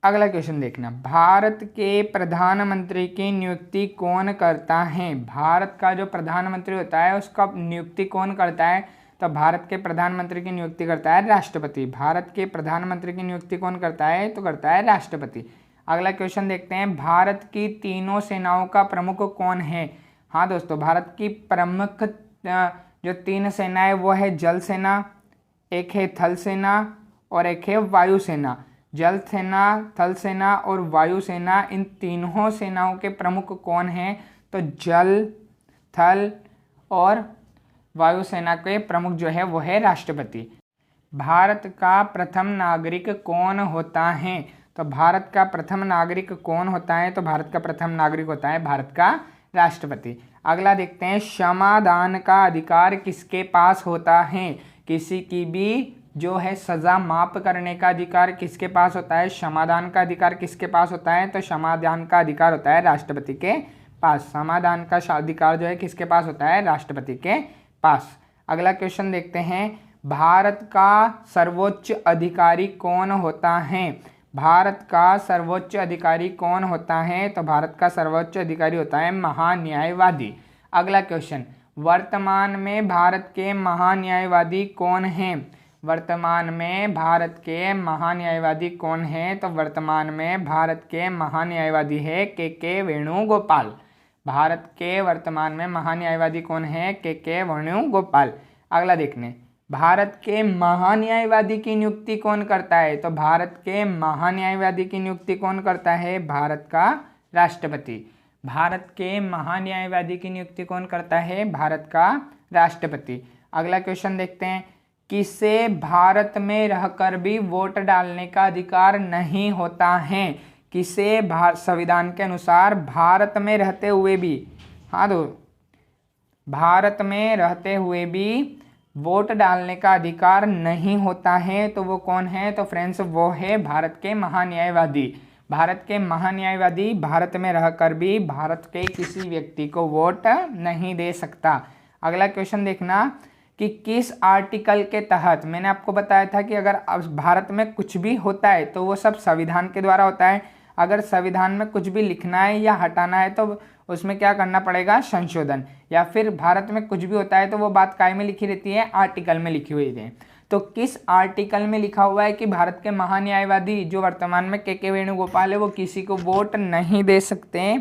अगला क्वेश्चन देखना, भारत के प्रधानमंत्री की नियुक्ति कौन करता है? भारत का जो प्रधानमंत्री होता है उसका नियुक्ति कौन करता है? तो भारत के प्रधानमंत्री की नियुक्ति करता है राष्ट्रपति। भारत के प्रधानमंत्री की नियुक्ति कौन करता है? तो करता है राष्ट्रपति। अगला क्वेश्चन देखते हैं, भारत की तीनों सेनाओं का प्रमुख कौन है? हाँ दोस्तों, भारत की प्रमुख जो 3 सेनाएं वो है जल सेना, एक है थल सेना और एक है वायु सेना। जल सेना, थल सेना और वायु सेना, इन तीनों सेनाओं के प्रमुख कौन हैं? तो जल, थल और वायु सेना के प्रमुख जो है वो है राष्ट्रपति। भारत का प्रथम नागरिक कौन होता है? तो भारत का प्रथम नागरिक कौन होता है? तो भारत का प्रथम नागरिक होता है भारत का राष्ट्रपति। अगला देखते हैं, क्षमादान का अधिकार किसके पास होता है? किसी की भी जो है सज़ा माफ़ करने का अधिकार किसके पास होता है? क्षमादान का अधिकार किसके पास होता है? तो क्षमादान का अधिकार होता है राष्ट्रपति के पास। क्षमादान का अधिकार जो है किसके पास होता है? राष्ट्रपति के पास। अगला क्वेश्चन देखते हैं, भारत का सर्वोच्च अधिकारी कौन होता है? भारत का सर्वोच्च अधिकारी कौन होता है? तो भारत का सर्वोच्च अधिकारी होता है महान्यायवादी। अगला क्वेश्चन, वर्तमान में भारत के महान्यायवादी कौन हैं? वर्तमान में भारत के महान्यायवादी कौन है? तो वर्तमान में भारत के महान्यायवादी है के वेणुगोपाल। भारत के वर्तमान में महान्यायवादी कौन है? के वेणुगोपाल। अगला देखने, भारत के महान्यायवादी की नियुक्ति कौन करता है? तो भारत के महान्यायवादी की नियुक्ति कौन करता है? भारत का राष्ट्रपति। भारत के महान्यायवादी की नियुक्ति कौन करता है? भारत का राष्ट्रपति। अगला क्वेश्चन देखते हैं, किसे भारत में रहकर भी वोट डालने का अधिकार नहीं होता है? किसे संविधान के अनुसार भारत में रहते हुए भी, हाँ दो, भारत में रहते हुए भी वोट डालने का अधिकार नहीं होता है? तो वो कौन है? तो फ्रेंड्स वो है भारत के महान्यायवादी। भारत के महान्यायवादी भारत में रहकर भी भारत के किसी व्यक्ति को वोट नहीं दे सकता। अगला क्वेश्चन देखना कि किस आर्टिकल के तहत, मैंने आपको बताया था कि अगर भारत में कुछ भी होता है तो वो सब संविधान के द्वारा होता है। अगर संविधान में कुछ भी लिखना है या हटाना है तो उसमें क्या करना पड़ेगा, संशोधन। या फिर भारत में कुछ भी होता है तो वो बात काय में लिखी रहती है, आर्टिकल में लिखी हुई है। तो किस आर्टिकल में लिखा हुआ है कि भारत के महान्यायवादी जो वर्तमान में के वेणुगोपाल है वो किसी को वोट नहीं दे सकते?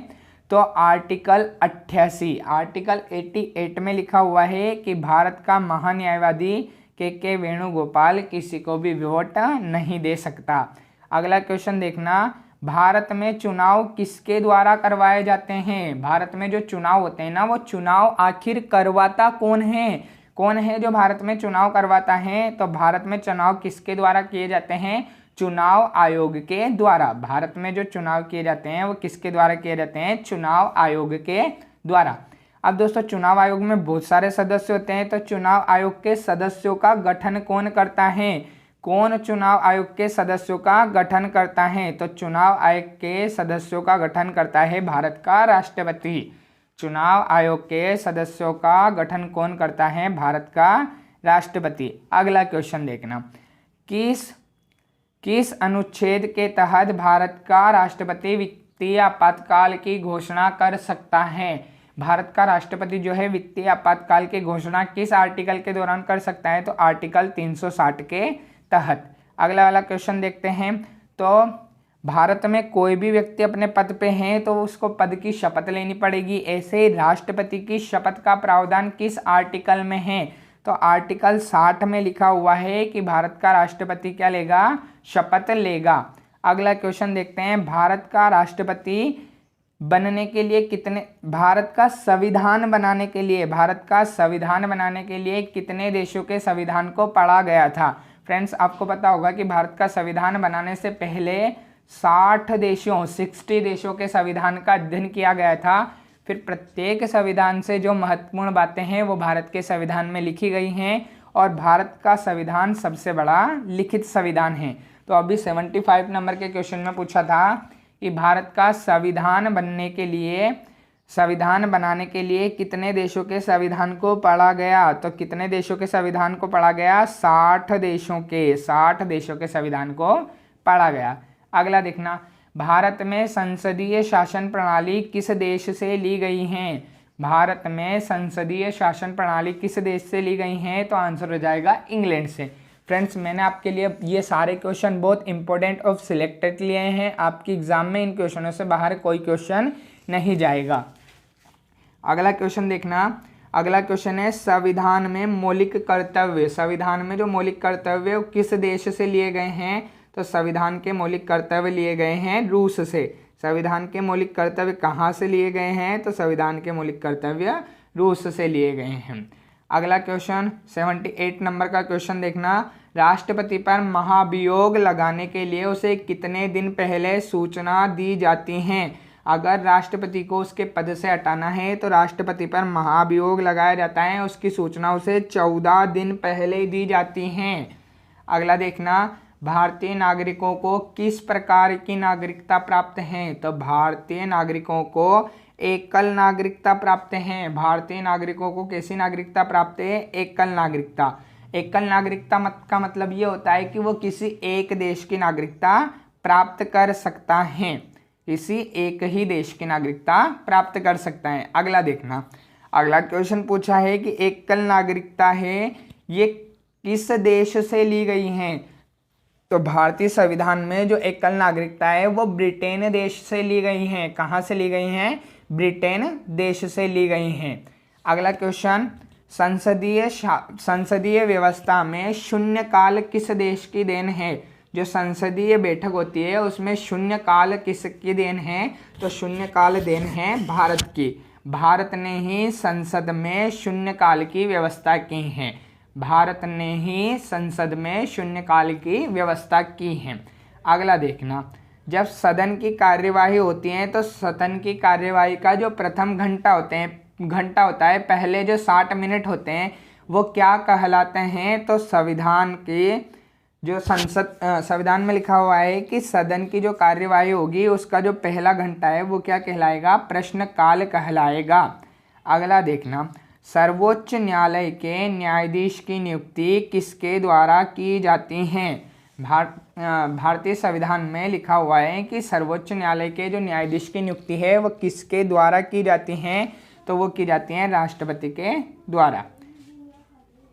तो आर्टिकल 88, आर्टिकल 88 में लिखा हुआ है कि भारत का महान्यायवादी के वेणुगोपाल किसी को भी वोट नहीं दे सकता। अगला क्वेश्चन देखना, भारत में चुनाव किसके द्वारा करवाए जाते हैं? भारत में जो चुनाव होते हैं ना, वो चुनाव आखिर करवाता कौन है? कौन है जो भारत में चुनाव करवाता है? तो भारत में चुनाव किसके द्वारा किए जाते हैं? चुनाव आयोग के द्वारा। भारत में जो चुनाव किए जाते हैं वो किसके द्वारा किए जाते हैं? चुनाव आयोग के द्वारा। अब दोस्तों चुनाव आयोग में बहुत सारे सदस्य होते हैं, तो चुनाव आयोग के सदस्यों का गठन कौन करता है? कौन चुनाव आयोग के सदस्यों का गठन करता है? तो चुनाव आयोग के सदस्यों का गठन करता है भारत का राष्ट्रपति। चुनाव आयोग के सदस्यों का गठन कौन करता है? भारत का राष्ट्रपति। अगला क्वेश्चन देखना, किस अनुच्छेद के तहत भारत का राष्ट्रपति वित्तीय आपातकाल की घोषणा कर सकता है? भारत का राष्ट्रपति जो है वित्तीय आपातकाल की घोषणा किस आर्टिकल के दौरान कर सकता है? तो आर्टिकल 360 के तहत। अगला वाला क्वेश्चन देखते हैं, तो भारत में कोई भी व्यक्ति अपने पद पे है तो उसको पद की शपथ लेनी पड़ेगी। ऐसे राष्ट्रपति की शपथ का प्रावधान किस आर्टिकल में है? तो आर्टिकल 60 में लिखा हुआ है कि भारत का राष्ट्रपति क्या लेगा? शपथ लेगा। अगला क्वेश्चन देखते हैं, भारत का राष्ट्रपति बनने के लिए भारत का संविधान बनाने के लिए कितने देशों के संविधान को पढ़ा गया था? फ्रेंड्स आपको पता होगा कि भारत का संविधान बनाने से पहले 60 देशों के संविधान का अध्ययन किया गया था। फिर प्रत्येक संविधान से जो महत्वपूर्ण बातें हैं वो भारत के संविधान में लिखी गई हैं, और भारत का संविधान सबसे बड़ा लिखित संविधान है। तो अभी 75 नंबर के क्वेश्चन में पूछा था कि भारत का संविधान बनाने के लिए कितने देशों के संविधान को पढ़ा गया? तो कितने देशों के संविधान को पढ़ा गया? 60 देशों के संविधान को पढ़ा गया। अगला देखना, भारत में संसदीय शासन प्रणाली किस देश से ली गई है? भारत में संसदीय शासन प्रणाली किस देश से ली गई है? तो आंसर हो जाएगा इंग्लैंड से। फ्रेंड्स मैंने आपके लिए ये सारे क्वेश्चन बहुत इंपॉर्टेंट और सिलेक्टेड लिए हैं। आपकी एग्जाम में इन क्वेश्चनों से बाहर कोई क्वेश्चन नहीं जाएगा। अगला क्वेश्चन देखना, अगला क्वेश्चन है संविधान में मौलिक कर्तव्य। संविधान में जो मौलिक कर्तव्य वो किस देश से लिए गए हैं? तो संविधान के मौलिक कर्तव्य लिए गए हैं रूस से। संविधान के मौलिक कर्तव्य कहाँ से लिए गए हैं? तो संविधान के मौलिक कर्तव्य रूस से लिए गए हैं। अगला क्वेश्चन 78 नंबर का क्वेश्चन देखना, राष्ट्रपति पर महाभियोग लगाने के लिए उसे कितने दिन पहले सूचना दी जाती है? अगर राष्ट्रपति को उसके पद से हटाना है तो राष्ट्रपति पर महाभियोग लगाया जाता है, उसकी सूचना उसे 14 दिन पहले दी जाती हैं। अगला देखना, भारतीय नागरिकों को किस प्रकार की नागरिकता प्राप्त है? तो भारतीय नागरिकों को एकल नागरिकता प्राप्त है। भारतीय नागरिकों को कैसी नागरिकता प्राप्त है? एकल नागरिकता। एकल नागरिकता का मतलब ये होता है कि वो किसी एक देश की नागरिकता प्राप्त कर सकता है, किसी एक ही देश की नागरिकता प्राप्त कर सकता है। अगला देखना, अगला क्वेश्चन पूछा है कि एकल नागरिकता है ये किस देश से ली गई है? तो भारतीय संविधान में जो एकल नागरिकता है वो ब्रिटेन देश से ली गई हैं। कहाँ से ली गई हैं? ब्रिटेन देश से ली गई हैं। अगला क्वेश्चन, संसदीय व्यवस्था में शून्यकाल किस देश की देन है? जो संसदीय बैठक होती है उसमें शून्यकाल किसकी देन है? तो शून्यकाल देन है भारत की। भारत ने ही संसद में शून्यकाल की व्यवस्था की है। भारत ने ही संसद में शून्यकाल की व्यवस्था की है। अगला देखना, जब सदन की कार्यवाही होती है तो सदन की कार्यवाही का जो प्रथम घंटा होता है, पहले जो 60 मिनट होते हैं वो क्या कहलाते हैं? तो जो संविधान में लिखा हुआ है कि सदन की जो कार्यवाही होगी उसका जो पहला घंटा है वो क्या कहलाएगा, प्रश्नकाल कहलाएगा। अगला देखना, सर्वोच्च न्यायालय के न्यायाधीश की नियुक्ति किसके द्वारा की जाती है। भारतीय संविधान में लिखा हुआ है कि सर्वोच्च न्यायालय के जो न्यायाधीश की नियुक्ति है वो किसके द्वारा की जाती है, तो वो की जाती है राष्ट्रपति के द्वारा।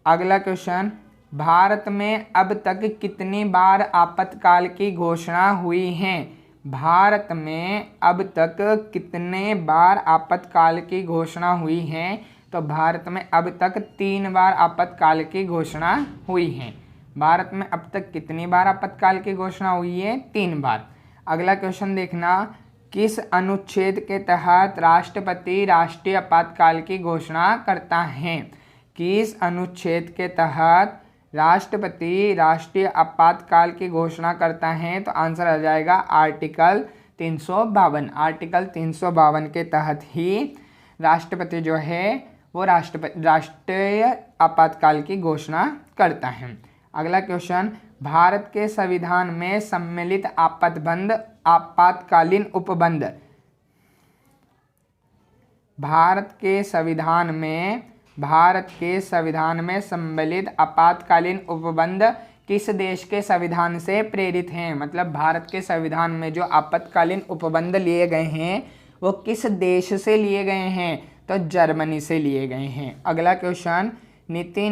अगला क्वेश्चन, भारत में अब तक कितनी बार आपातकाल की घोषणा हुई है। भारत में अब तक कितने बार आपातकाल की घोषणा हुई है, तो भारत में अब तक 3 बार आपातकाल की घोषणा हुई है। भारत में अब तक कितनी बार आपातकाल की घोषणा हुई है, 3 बार। अगला क्वेश्चन देखना, किस अनुच्छेद के तहत राष्ट्रपति राष्ट्रीय आपातकाल की घोषणा करता है। किस अनुच्छेद के तहत राष्ट्रपति राष्ट्रीय आपातकाल की घोषणा करता है, तो आंसर आ जाएगा आर्टिकल 352। आर्टिकल 352 के तहत ही राष्ट्रपति जो है वो राष्ट्रीय आपातकाल की घोषणा करता है। अगला क्वेश्चन, भारत के संविधान में सम्मिलित आपातकालीन उपबंध। भारत के संविधान में सम्मिलित आपातकालीन उपबंध किस देश के संविधान से प्रेरित हैं। मतलब भारत के संविधान में जो आपातकालीन उपबंध लिए गए हैं वो किस देश से लिए गए हैं, तो जर्मनी से लिए गए हैं। अगला क्वेश्चन, नीति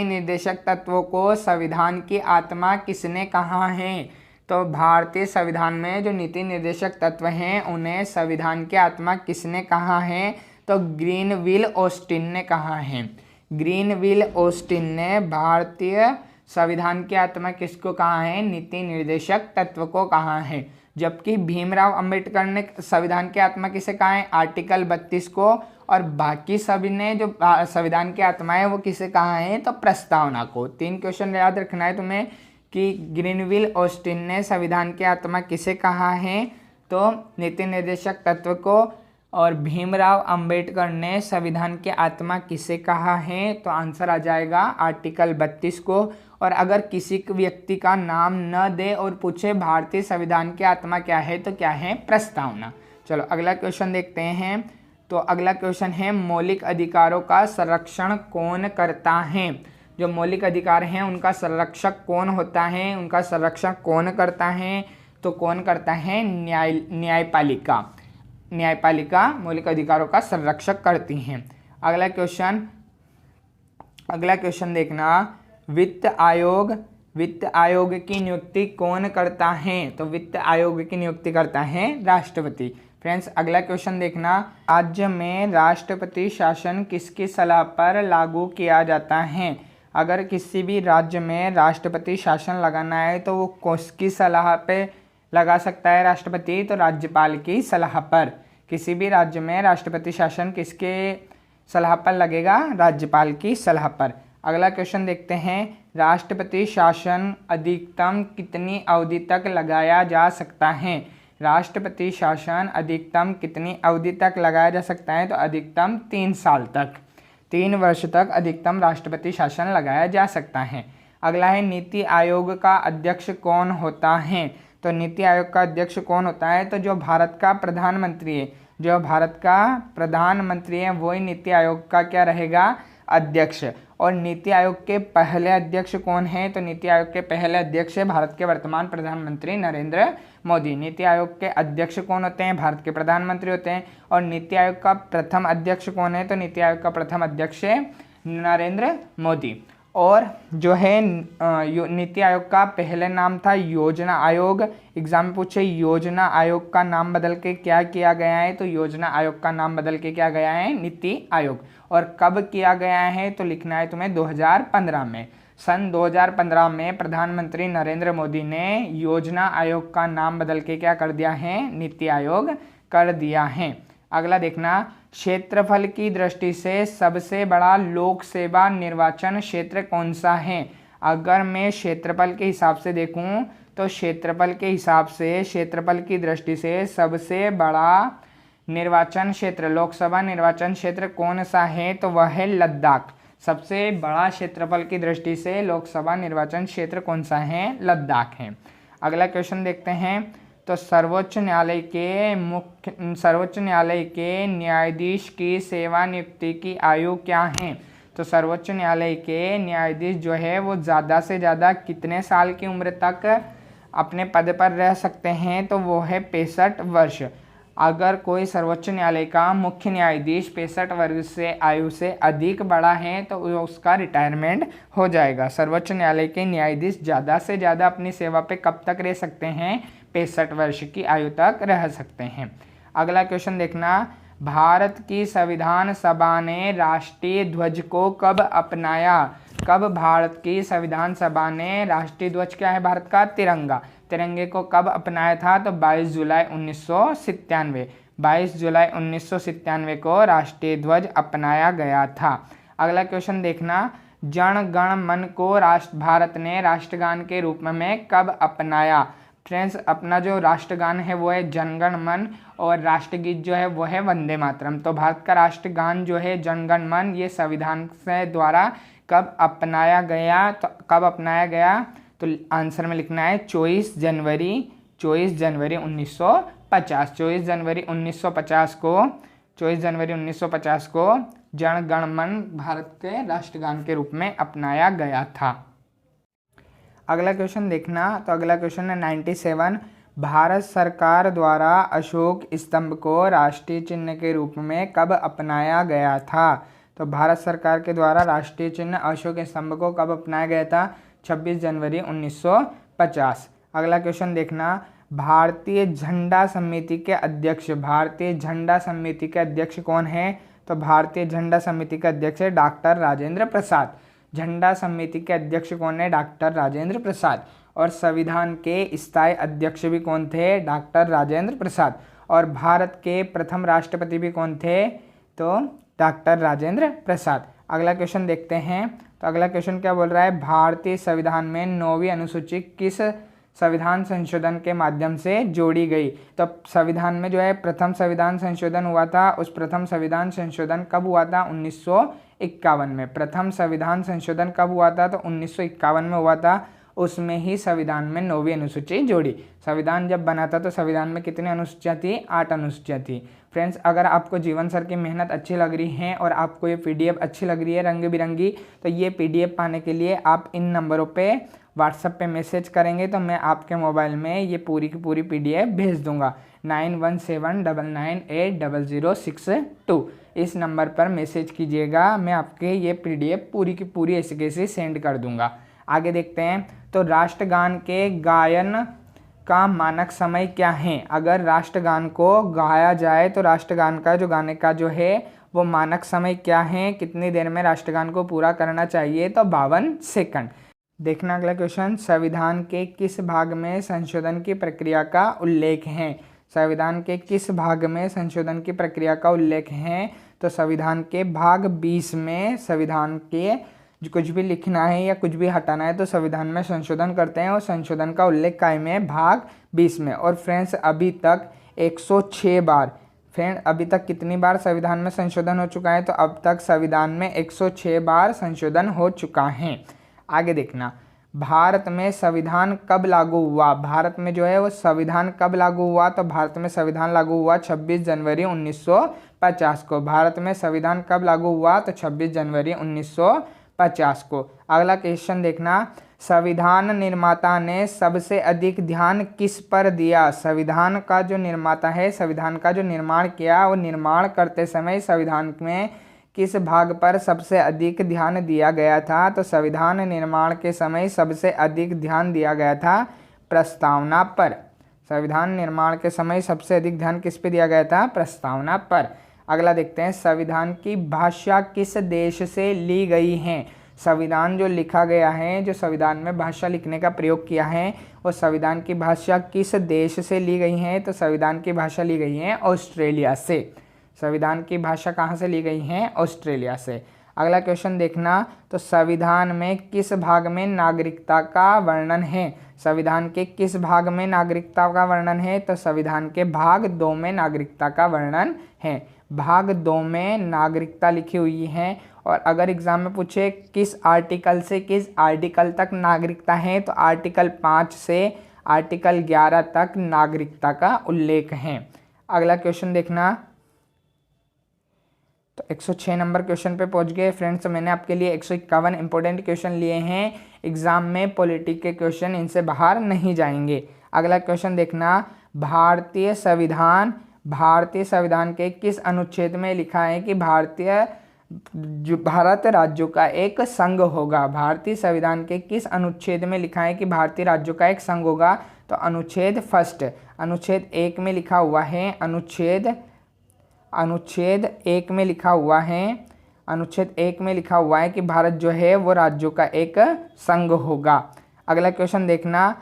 निर्देशक तत्वों को संविधान की आत्मा किसने कहा है। तो भारतीय संविधान में जो नीति निर्देशक तत्व हैं उन्हें संविधान की आत्मा किसने कहा है, तो ग्रीनविल ऑस्टिन ने कहा है। ग्रीनविल ऑस्टिन ने भारतीय संविधान की आत्मा किसको कहा है, नीति निर्देशक तत्व को कहा है। जबकि भीमराव अंबेडकर ने संविधान की आत्मा किसे कहा है, आर्टिकल 32 को, और बाकी सभी ने जो संविधान की आत्मा है वो किसे कहा है, तो प्रस्तावना को। 3 क्वेश्चन याद रखना है तुम्हें कि ग्रीनविल ऑस्टिन ने संविधान की आत्मा किसे कहा है, तो नीति निर्देशक तत्व को, और भीमराव अंबेडकर ने संविधान की आत्मा किसे कहा है, तो आंसर आ जाएगा आर्टिकल 32 को। और अगर किसी व्यक्ति का नाम न दे और पूछे भारतीय संविधान की आत्मा क्या है, तो क्या है, प्रस्तावना। चलो अगला क्वेश्चन देखते हैं। तो अगला क्वेश्चन है, मौलिक अधिकारों का संरक्षण कौन करता है। जो मौलिक अधिकार हैं उनका संरक्षक कौन होता है, उनका संरक्षण कौन करता है, तो कौन करता है, न्यायपालिका। न्यायपालिका मौलिक अधिकारों का संरक्षक करती हैं। अगला क्वेश्चन देखना, वित्त आयोग की नियुक्ति कौन करता है, तो वित्त आयोग की नियुक्ति करता है राष्ट्रपति। फ्रेंड्स अगला क्वेश्चन देखना, राज्य में राष्ट्रपति शासन किसकी सलाह पर लागू किया जाता है। अगर किसी भी राज्य में राष्ट्रपति शासन लगाना है तो वो किसकी सलाह पे लगा सकता है राष्ट्रपति, तो राज्यपाल की सलाह पर। किसी भी राज्य में राष्ट्रपति शासन किसके सलाह पर लगेगा, राज्यपाल की सलाह पर। अगला क्वेश्चन देखते हैं, राष्ट्रपति शासन अधिकतम कितनी अवधि तक लगाया जा सकता है। राष्ट्रपति शासन अधिकतम कितनी अवधि तक लगाया जा सकता है, तो अधिकतम 3 साल तक, 3 वर्ष तक अधिकतम राष्ट्रपति शासन लगाया जा सकता है। अगला है, नीति आयोग का अध्यक्ष कौन होता है। तो नीति आयोग का अध्यक्ष कौन होता है, तो जो भारत का प्रधानमंत्री है, जो भारत का प्रधानमंत्री है वही नीति आयोग का क्या रहेगा, अध्यक्ष। और नीति आयोग के पहले अध्यक्ष कौन है, तो नीति आयोग के पहले अध्यक्ष है भारत के वर्तमान प्रधानमंत्री नरेंद्र मोदी। नीति आयोग के अध्यक्ष कौन होते हैं, भारत के प्रधानमंत्री होते हैं। और नीति आयोग का प्रथम अध्यक्ष कौन है, तो नीति आयोग का प्रथम अध्यक्ष है नरेंद्र मोदी। और जो है नीति आयोग का पहले नाम था योजना आयोग। एग्जाम में पूछे योजना आयोग का नाम बदल के क्या किया गया है, तो योजना आयोग का नाम बदल के क्या गया है, नीति आयोग। और कब किया गया है, तो लिखना है तुम्हें 2015 में। सन 2015 में प्रधानमंत्री नरेंद्र मोदी ने योजना आयोग का नाम बदल के क्या कर दिया है, नीति आयोग कर दिया है। अगला देखना, क्षेत्रफल की दृष्टि से सबसे बड़ा लोक सेवा निर्वाचन क्षेत्र कौन सा है। अगर मैं क्षेत्रफल के हिसाब से देखूं तो क्षेत्रफल के हिसाब से, क्षेत्रफल की दृष्टि से सबसे बड़ा निर्वाचन क्षेत्र, लोकसभा निर्वाचन क्षेत्र कौन सा है, तो वह है लद्दाख। सबसे बड़ा क्षेत्रफल की दृष्टि से लोकसभा निर्वाचन क्षेत्र कौन सा है? लद्दाख है। अगला क्वेश्चन देखते हैं। तो सर्वोच्च न्यायालय के न्यायाधीश की सेवा नियुक्ति की आयु क्या है? तो सर्वोच्च न्यायालय के न्यायाधीश जो है वो ज़्यादा से ज़्यादा कितने साल की उम्र तक अपने पद पर रह सकते हैं? तो वो है 65 वर्ष। अगर कोई सर्वोच्च न्यायालय का मुख्य न्यायाधीश 65 वर्ष से आयु से अधिक बड़ा है तो उसका रिटायरमेंट हो जाएगा। सर्वोच्च न्यायालय के न्यायाधीश ज़्यादा से ज़्यादा अपनी सेवा पे कब तक रह सकते हैं? 65 वर्ष की आयु तक रह सकते हैं। अगला क्वेश्चन देखना। भारत की संविधान सभा ने राष्ट्रीय ध्वज को कब अपनाया? कब भारत की संविधान सभा ने राष्ट्रीय ध्वज क्या है भारत का? तिरंगा। तिरंगे को कब अपनाया था? तो 22 जुलाई 1997। 22 जुलाई 1997 को राष्ट्रीय ध्वज अपनाया गया था। अगला क्वेश्चन देखना। जन गण मन को भारत ने राष्ट्रगान के रूप में कब अपनाया? फ्रेंड्स, अपना जो राष्ट्रगान है वो है जनगण मन और राष्ट्रगीत जो है वो है वंदे मातरम। तो भारत का राष्ट्रगान जो है जनगण मन ये संविधान से द्वारा कब अपनाया गया? तो कब अपनाया गया? तो आंसर में लिखना है 24 जनवरी 1950। 24 जनवरी 1950 को जन गण मन भारत के राष्ट्रगान के रूप में अपनाया गया था। अगला क्वेश्चन देखना। तो अगला क्वेश्चन है 97। भारत सरकार द्वारा अशोक स्तंभ को राष्ट्रीय चिन्ह के रूप में कब अपनाया गया था? तो भारत सरकार के द्वारा राष्ट्रीय चिन्ह अशोक स्तंभ को कब अपनाया गया था? 26 जनवरी 1950। अगला क्वेश्चन देखना। भारतीय झंडा समिति के अध्यक्ष कौन है? तो भारतीय झंडा समिति के अध्यक्ष है डॉक्टर राजेंद्र प्रसाद। झंडा समिति के अध्यक्ष कौन है? डॉक्टर राजेंद्र प्रसाद। और संविधान के स्थायी अध्यक्ष भी कौन थे? डॉक्टर राजेंद्र प्रसाद। और भारत के प्रथम राष्ट्रपति भी कौन थे? तो डॉक्टर राजेंद्र प्रसाद। अगला क्वेश्चन देखते हैं। तो अगला क्वेश्चन क्या बोल रहा है? भारतीय संविधान में 9वीं अनुसूची किस संविधान संशोधन के माध्यम से जोड़ी गई? तो संविधान में जो है प्रथम संविधान संशोधन हुआ था। उस प्रथम संविधान संशोधन कब हुआ था? 1951 में। प्रथम संविधान संशोधन कब हुआ था? तो 1951 में हुआ था। उसमें ही संविधान में 9वीं अनुसूची जोड़ी। संविधान जब बना था तो संविधान में कितनी अनुसूचियाँ थी? 8 अनुसूचियाँ थी। फ्रेंड्स, अगर आपको जीवन सर की मेहनत अच्छी लग रही है और आपको ये PDF अच्छी लग रही है रंग बिरंगी, तो ये PDF पाने के लिए आप इन नंबरों पे व्हाट्सएप पे मैसेज करेंगे तो मैं आपके मोबाइल में ये पूरी की पूरी PDF भेज दूंगा। 9179980062 इस नंबर पर मैसेज कीजिएगा। मैं आपके ये PDF पूरी की पूरी ऐसे कैसे सेंड कर दूंगा। आगे देखते हैं। तो राष्ट्रगान के गायन का मानक समय क्या है? अगर राष्ट्रगान को गाया जाए तो राष्ट्रगान का जो गाने का जो है वो मानक समय क्या है? कितनी देर में राष्ट्रगान को पूरा करना चाहिए? तो 52 सेकंड। देखना अगला क्वेश्चन। संविधान के किस भाग में संशोधन की प्रक्रिया का उल्लेख है? संविधान के किस भाग में संशोधन की प्रक्रिया का उल्लेख है? तो संविधान के भाग 20 में संविधान के जो कुछ भी लिखना है या कुछ भी हटाना है तो संविधान में संशोधन करते हैं और संशोधन का उल्लेख कायम है भाग 20 में। और फ्रेंड्स, अभी तक 106 बार, फ्रेंड अभी तक कितनी बार संविधान में संशोधन हो चुका है? तो अब तक संविधान में 106 बार संशोधन हो चुका है। आगे देखना। भारत में संविधान कब लागू हुआ? भारत में जो है वो संविधान कब लागू हुआ? तो भारत में संविधान लागू हुआ 26 जनवरी 1950 को। भारत में संविधान कब लागू हुआ? तो 26 जनवरी 1950 को। अगला क्वेश्चन देखना। संविधान निर्माता ने सबसे अधिक ध्यान किस पर दिया? संविधान का जो निर्माता है, संविधान का जो निर्माण किया, वो निर्माण करते समय संविधान में किस भाग पर सबसे अधिक ध्यान दिया गया था? तो संविधान निर्माण के समय सबसे अधिक ध्यान दिया गया था प्रस्तावना पर। संविधान निर्माण के समय सबसे अधिक ध्यान किस पे दिया गया था? प्रस्तावना पर। अगला देखते हैं। संविधान की भाषा किस देश से ली गई है? संविधान जो लिखा गया है, जो संविधान में भाषा लिखने का प्रयोग किया है, वो संविधान की भाषा किस देश से ली गई है? तो संविधान की भाषा ली गई है ऑस्ट्रेलिया से। संविधान की भाषा कहाँ से ली गई है? ऑस्ट्रेलिया से। अगला क्वेश्चन देखना। तो संविधान में किस भाग में नागरिकता का वर्णन है? संविधान के किस भाग में नागरिकता का वर्णन है? तो संविधान के भाग 2 में नागरिकता का वर्णन है। भाग 2 में नागरिकता लिखी हुई है। और अगर एग्जाम में पूछे किस आर्टिकल से किस आर्टिकल तक नागरिकता है, तो आर्टिकल 5 से आर्टिकल 11 तक नागरिकता का उल्लेख है। अगला क्वेश्चन देखना। तो 106 नंबर क्वेश्चन पे पहुंच गए फ्रेंड्स। मैंने आपके लिए 151 इंपॉर्टेंट क्वेश्चन लिए हैं। एग्जाम में पॉलिटिक्स के क्वेश्चन इनसे बाहर नहीं जाएंगे। अगला क्वेश्चन देखना। भारतीय संविधान के किस अनुच्छेद में लिखा है कि भारत राज्यों का एक संघ होगा? भारतीय संविधान के किस अनुच्छेद में लिखा है कि भारतीय राज्यों का एक संघ होगा? तो अनुच्छेद 1 अनुच्छेद 1 में लिखा हुआ है। अनुच्छेद 1 में लिखा हुआ है। अनुच्छेद 1 में लिखा हुआ है कि भारत जो है वो राज्यों का एक संघ होगा। अगला क्वेश्चन देखना।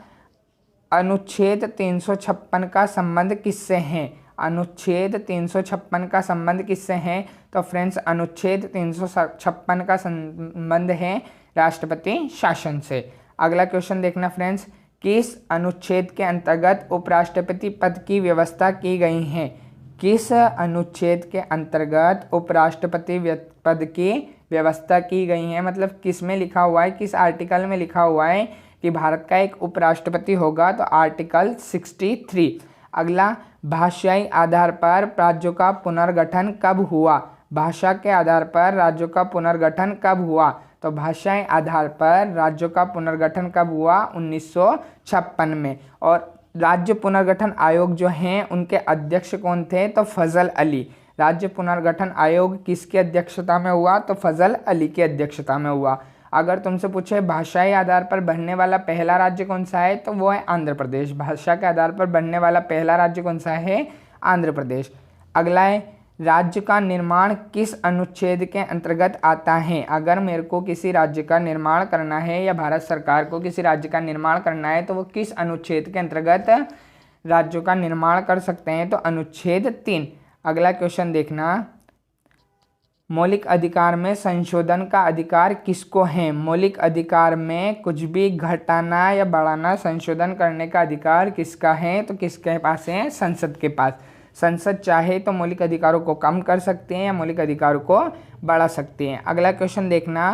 अनुच्छेद 356 का संबंध किससे है? अनुच्छेद 356 का संबंध किससे है? तो फ्रेंड्स अनुच्छेद 356 का संबंध है राष्ट्रपति शासन से। अगला क्वेश्चन देखना फ्रेंड्स। किस अनुच्छेद के अंतर्गत उपराष्ट्रपति पद की व्यवस्था की गई है? किस अनुच्छेद के अंतर्गत उपराष्ट्रपति पद की व्यवस्था की गई है? मतलब किस में लिखा हुआ है, किस आर्टिकल में लिखा हुआ है कि भारत का एक उपराष्ट्रपति होगा? तो आर्टिकल 63। अगला, भाषाई आधार पर राज्यों का पुनर्गठन कब हुआ? भाषा के आधार पर राज्यों का पुनर्गठन कब हुआ? तो भाषाई आधार पर राज्यों का पुनर्गठन कब हुआ? 1956 में। और राज्य पुनर्गठन आयोग जो हैं उनके अध्यक्ष कौन थे? तो फजल अली। राज्य पुनर्गठन आयोग किसकी अध्यक्षता में हुआ? तो फजल अली की अध्यक्षता में हुआ। अगर तुमसे पूछे भाषाई आधार पर बनने वाला पहला राज्य कौन सा है, तो वो है आंध्र प्रदेश। भाषा के आधार पर बनने वाला पहला राज्य कौन सा है? आंध्र प्रदेश। अगला है, राज्य का निर्माण किस अनुच्छेद के अंतर्गत आता है? अगर मेरे को किसी राज्य का निर्माण करना है या भारत सरकार को किसी राज्य का निर्माण करना है, तो वो किस अनुच्छेद के अंतर्गत राज्यों का निर्माण कर सकते हैं? तो अनुच्छेद 3। अगला क्वेश्चन देखना। मौलिक अधिकार में संशोधन का अधिकार किसको है? मौलिक अधिकार में कुछ भी घटाना या बढ़ाना, संशोधन करने का अधिकार किसका है? तो किसके पास है? संसद के पास। संसद चाहे तो मौलिक अधिकारों को कम कर सकते हैं या मौलिक अधिकारों को बढ़ा सकते हैं। अगला क्वेश्चन देखना।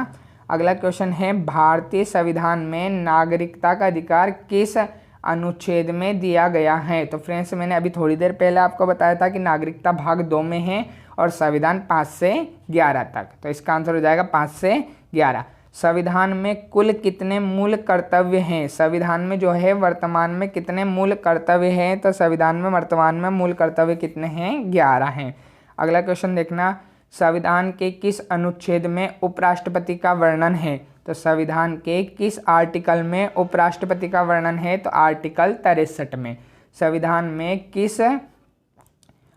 अगला क्वेश्चन है, भारतीय संविधान में नागरिकता का अधिकार किस अनुच्छेद में दिया गया है? तो फ्रेंड्स मैंने अभी थोड़ी देर पहले आपको बताया था कि नागरिकता भाग 2 में है और संविधान 5 से 11 तक। तो इसका आंसर हो जाएगा 5 से 11। संविधान में कुल कितने मूल कर्तव्य हैं? संविधान में जो है वर्तमान में कितने मूल कर्तव्य हैं? तो संविधान में वर्तमान में मूल कर्तव्य कितने हैं? 11 हैं। अगला क्वेश्चन देखना। संविधान के किस अनुच्छेद में उपराष्ट्रपति का वर्णन है? तो संविधान के किस आर्टिकल में उपराष्ट्रपति का वर्णन है? तो आर्टिकल 63 में। संविधान में किस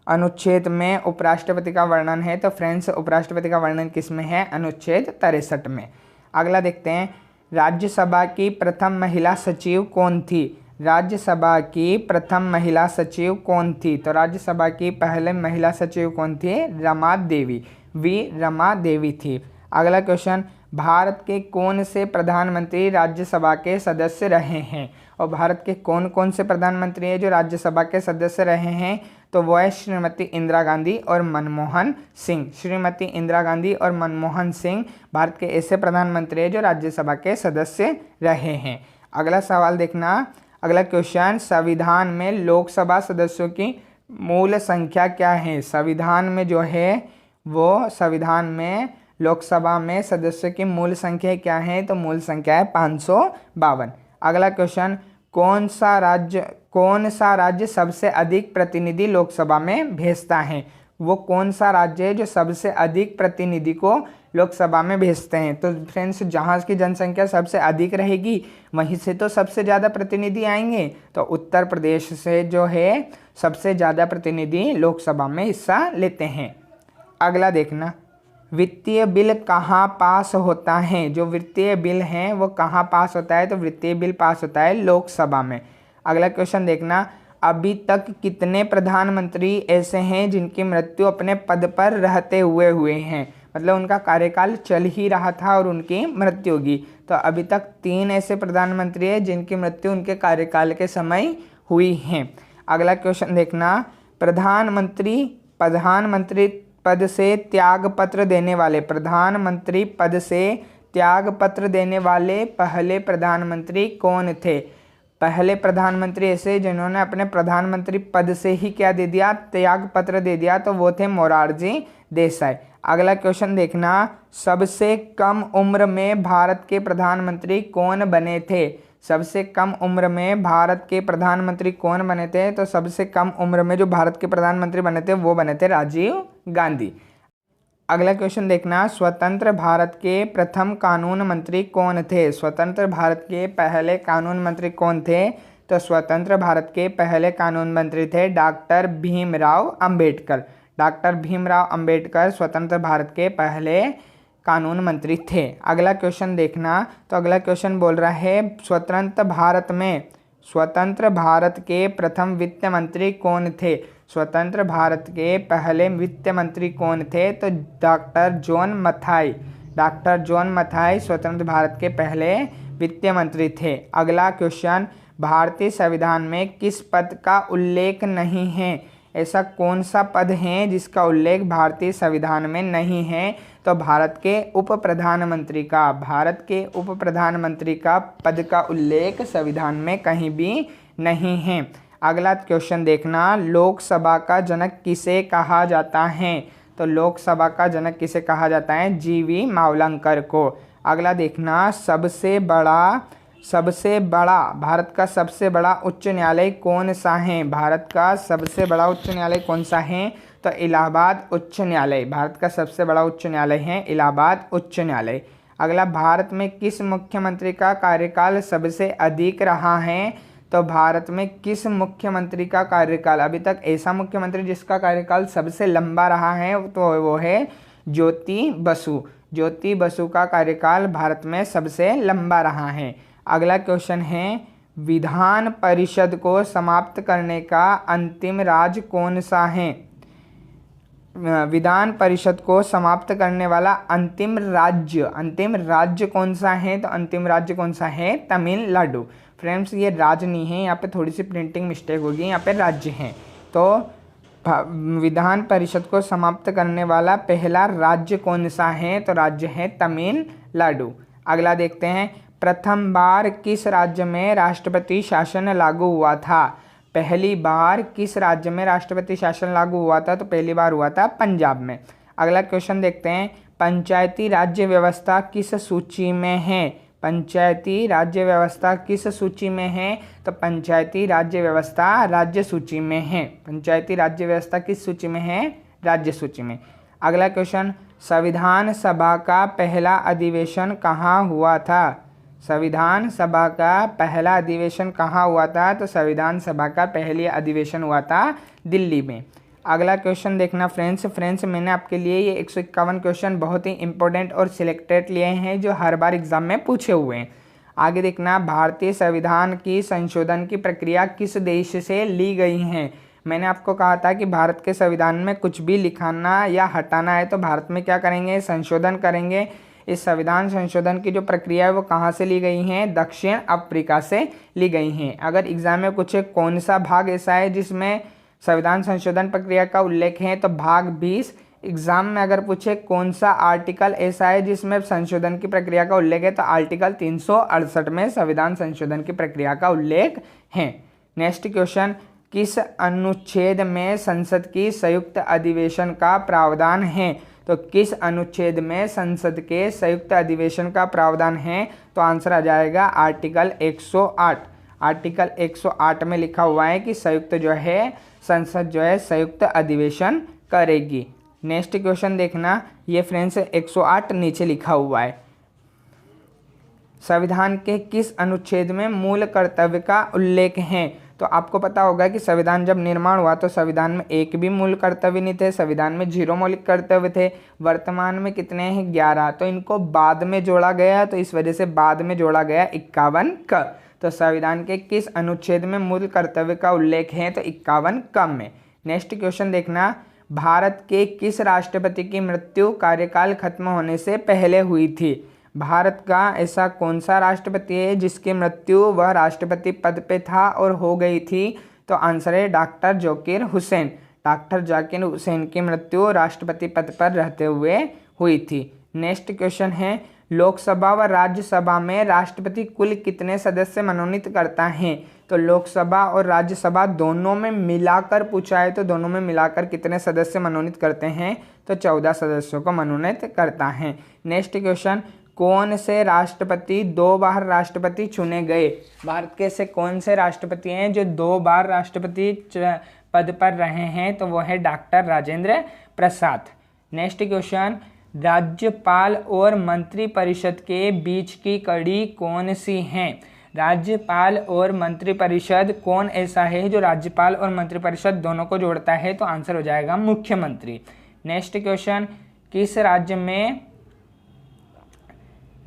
अनुच्छेद में उपराष्ट्रपति का वर्णन है? तो फ्रेंड्स उपराष्ट्रपति का वर्णन किस में है? अनुच्छेद 63 में। अगला देखते हैं। राज्यसभा की प्रथम महिला सचिव कौन थी? राज्यसभा की प्रथम महिला सचिव कौन थी? तो राज्यसभा की पहले महिला सचिव कौन थी? रमा देवी। रमा देवी थी। अगला क्वेश्चन, भारत के कौन से प्रधानमंत्री राज्यसभा के सदस्य रहे हैं? और भारत के कौन कौन से प्रधानमंत्री हैं जो राज्यसभा के सदस्य रहे हैं? तो वो है श्रीमती इंदिरा गांधी और मनमोहन सिंह। श्रीमती इंदिरा गांधी और मनमोहन सिंह भारत के ऐसे प्रधानमंत्री हैं जो राज्यसभा के सदस्य रहे हैं। अगला सवाल देखना। अगला क्वेश्चन, संविधान में लोकसभा सदस्यों की मूल संख्या क्या है? संविधान में जो है वो संविधान में लोकसभा में सदस्यों की मूल संख्या क्या है? तो मूल संख्या है 552। अगला क्वेश्चन, कौन सा राज्य सबसे अधिक प्रतिनिधि लोकसभा में भेजता है? वो कौन सा राज्य है जो सबसे अधिक प्रतिनिधि को लोकसभा में भेजते हैं? तो फ्रेंड्स जहाँ की जनसंख्या सबसे अधिक रहेगी वहीं से तो सबसे ज़्यादा प्रतिनिधि आएंगे। तो उत्तर प्रदेश से जो है सबसे ज़्यादा प्रतिनिधि लोकसभा में हिस्सा लेते हैं। अगला देखना, वित्तीय बिल कहाँ पास होता है? जो वित्तीय बिल हैं वो कहाँ पास होता है? तो वित्तीय बिल पास होता है लोकसभा में। अगला क्वेश्चन देखना, अभी तक कितने प्रधानमंत्री ऐसे हैं जिनकी मृत्यु अपने पद पर रहते हुए हुए हैं? मतलब उनका कार्यकाल चल ही रहा था और उनकी मृत्यु होगी। तो अभी तक 3 ऐसे प्रधानमंत्री हैं जिनकी मृत्यु उनके कार्यकाल के समय हुई है। अगला क्वेश्चन देखना, प्रधानमंत्री पद से त्यागपत्र देने वाले, प्रधानमंत्री पद से त्यागपत्र देने वाले पहले प्रधानमंत्री कौन थे? पहले प्रधानमंत्री ऐसे जिन्होंने अपने प्रधानमंत्री पद से ही क्या दे दिया, त्यागपत्र दे दिया, तो वो थे मोरारजी देसाई। अगला क्वेश्चन देखना, सबसे कम उम्र में भारत के प्रधानमंत्री कौन बने थे? सबसे कम उम्र में भारत के प्रधानमंत्री कौन बने थे? तो सबसे कम उम्र में जो भारत के प्रधानमंत्री बने थे वो बने थे राजीव गांधी। अगला क्वेश्चन देखना, स्वतंत्र भारत के प्रथम कानून मंत्री कौन थे? स्वतंत्र भारत के पहले कानून मंत्री कौन थे? तो स्वतंत्र भारत के पहले कानून मंत्री थे डॉक्टर भीमराव अंबेडकर। डॉक्टर भीमराव अंबेडकर स्वतंत्र भारत के पहले कानून मंत्री थे। अगला क्वेश्चन देखना, तो अगला क्वेश्चन बोल रहा है, स्वतंत्र भारत के प्रथम वित्त मंत्री कौन थे? स्वतंत्र भारत के पहले वित्त मंत्री कौन थे? तो doctor John Mathai. Doctor John Mathai स्वतंत्र भारत के पहले वित्त मंत्री थे। अगला क्वेश्चन, भारतीय संविधान में किस पद का उल्लेख नहीं है? ऐसा कौन सा पद है जिसका उल्लेख भारतीय संविधान में नहीं है? तो भारत के उप प्रधानमंत्री का पद का उल्लेख संविधान में कहीं भी नहीं है। अगला क्वेश्चन देखना, लोकसभा का जनक किसे कहा जाता है? तो लोकसभा का जनक किसे कहा जाता है? जीवी मावलंकर को। अगला देखना, सबसे बड़ा भारत का सबसे बड़ा उच्च न्यायालय कौन सा है? भारत का सबसे बड़ा उच्च न्यायालय कौन सा है? तो इलाहाबाद उच्च न्यायालय। भारत का सबसे बड़ा उच्च न्यायालय है इलाहाबाद उच्च न्यायालय। अगला, भारत में किस मुख्यमंत्री का कार्यकाल सबसे अधिक रहा है? तो भारत में किस मुख्यमंत्री का कार्यकाल, अभी तक ऐसा मुख्यमंत्री जिसका कार्यकाल सबसे लंबा रहा है तो वो है ज्योति बसु। ज्योति बसु का कार्यकाल भारत में सबसे लंबा रहा है। अगला क्वेश्चन है, विधान परिषद को समाप्त करने का अंतिम राज्य कौन सा है? विधान परिषद को समाप्त करने वाला अंतिम राज्य कौन सा है? तो अंतिम राज्य कौन सा है? तमिलनाडु। फ्रेंड्स, ये राज्य नहीं है, यहाँ पे थोड़ी सी प्रिंटिंग मिस्टेक होगी, यहाँ पे राज्य है। तो विधान परिषद को समाप्त करने वाला पहला राज्य कौन सा है? तो राज्य है तमिलनाडु। अगला देखते हैं, प्रथम बार किस राज्य में राष्ट्रपति शासन लागू हुआ था? पहली बार किस राज्य में राष्ट्रपति शासन लागू हुआ था? तो पहली बार हुआ था पंजाब में। अगला क्वेश्चन देखते हैं, पंचायती राज्य व्यवस्था किस सूची में है? पंचायती राज्य व्यवस्था किस सूची में है? तो पंचायती राज्य व्यवस्था राज्य सूची में है। पंचायती राज्य व्यवस्था किस सूची में है? राज्य सूची में। अगला क्वेश्चन, संविधान सभा का पहला अधिवेशन कहाँ हुआ था? संविधान सभा का पहला अधिवेशन कहाँ हुआ था? तो संविधान सभा का पहला अधिवेशन हुआ था दिल्ली में। अगला क्वेश्चन देखना फ्रेंड्स, मैंने आपके लिए ये 151 क्वेश्चन बहुत ही इंपॉर्टेंट और सिलेक्टेड लिए हैं जो हर बार एग्जाम में पूछे हुए हैं। आगे देखना, भारतीय संविधान की संशोधन की प्रक्रिया किस देश से ली गई है? मैंने आपको कहा था कि भारत के संविधान में कुछ भी लिखाना या हटाना है तो भारत में क्या करेंगे? संशोधन करेंगे। इस संविधान संशोधन की जो प्रक्रिया है वो कहाँ से ली गई है? दक्षिण अफ्रीका से ली गई हैं। अगर एग्जाम में पूछे कौन सा भाग ऐसा है जिसमें संविधान संशोधन प्रक्रिया का उल्लेख है, तो भाग 20। एग्जाम में अगर पूछे कौन सा आर्टिकल ऐसा है जिसमें संशोधन की प्रक्रिया का उल्लेख है, तो आर्टिकल 368 में संविधान संशोधन की प्रक्रिया का उल्लेख है। नेक्स्ट क्वेश्चन, किस अनुच्छेद में संसद की संयुक्त अधिवेशन का प्रावधान है? तो किस अनुच्छेद में संसद के संयुक्त अधिवेशन का प्रावधान है? तो आंसर आ जाएगा आर्टिकल 108। आर्टिकल 108 में लिखा हुआ है कि संसद जो है संयुक्त अधिवेशन करेगी। नेक्स्ट क्वेश्चन देखना, ये फ्रेंड्स 108 नीचे लिखा हुआ है। संविधान के किस अनुच्छेद में मूल कर्तव्य का उल्लेख है? तो आपको पता होगा कि संविधान जब निर्माण हुआ तो संविधान में एक भी मूल कर्तव्य नहीं थे, संविधान में 0 मौलिक कर्तव्य थे। वर्तमान में कितने हैं? 11। तो इनको बाद में जोड़ा गया, तो इस वजह से बाद में जोड़ा गया 51 क। तो संविधान के किस अनुच्छेद में मूल कर्तव्य का उल्लेख है? तो 51 क में। नेक्स्ट क्वेश्चन देखना, भारत के किस राष्ट्रपति की मृत्यु कार्यकाल खत्म होने से पहले हुई थी? भारत का ऐसा कौन सा राष्ट्रपति है जिसकी मृत्यु वह राष्ट्रपति पद पे था और हो गई थी? तो आंसर है डॉक्टर ज़ाकिर हुसैन। डॉक्टर ज़ाकिर हुसैन की मृत्यु राष्ट्रपति पद पर रहते हुए हुई थी। नेक्स्ट क्वेश्चन है, लोकसभा व राज्यसभा में राष्ट्रपति कुल कितने सदस्य मनोनीत करता है? तो लोकसभा और राज्यसभा दोनों में मिलाकर पूछा है, तो दोनों में मिलाकर कितने सदस्य मनोनीत करते हैं? तो 14 सदस्यों को मनोनीत करता है। नेक्स्ट क्वेश्चन, कौन से राष्ट्रपति 2 बार राष्ट्रपति चुने गए? भारत के ऐसे कौन से राष्ट्रपति हैं जो 2 बार राष्ट्रपति पद पर रहे हैं? तो वो है doctor Rajendra Prasad. Next question, राज्यपाल और मंत्रिपरिषद के बीच की कड़ी कौन सी है? राज्यपाल और मंत्रिपरिषद कौन ऐसा है जो राज्यपाल और मंत्रिपरिषद दोनों को जोड़ता है? तो आंसर हो जाएगा मुख्यमंत्री। नेक्स्ट क्वेश्चन,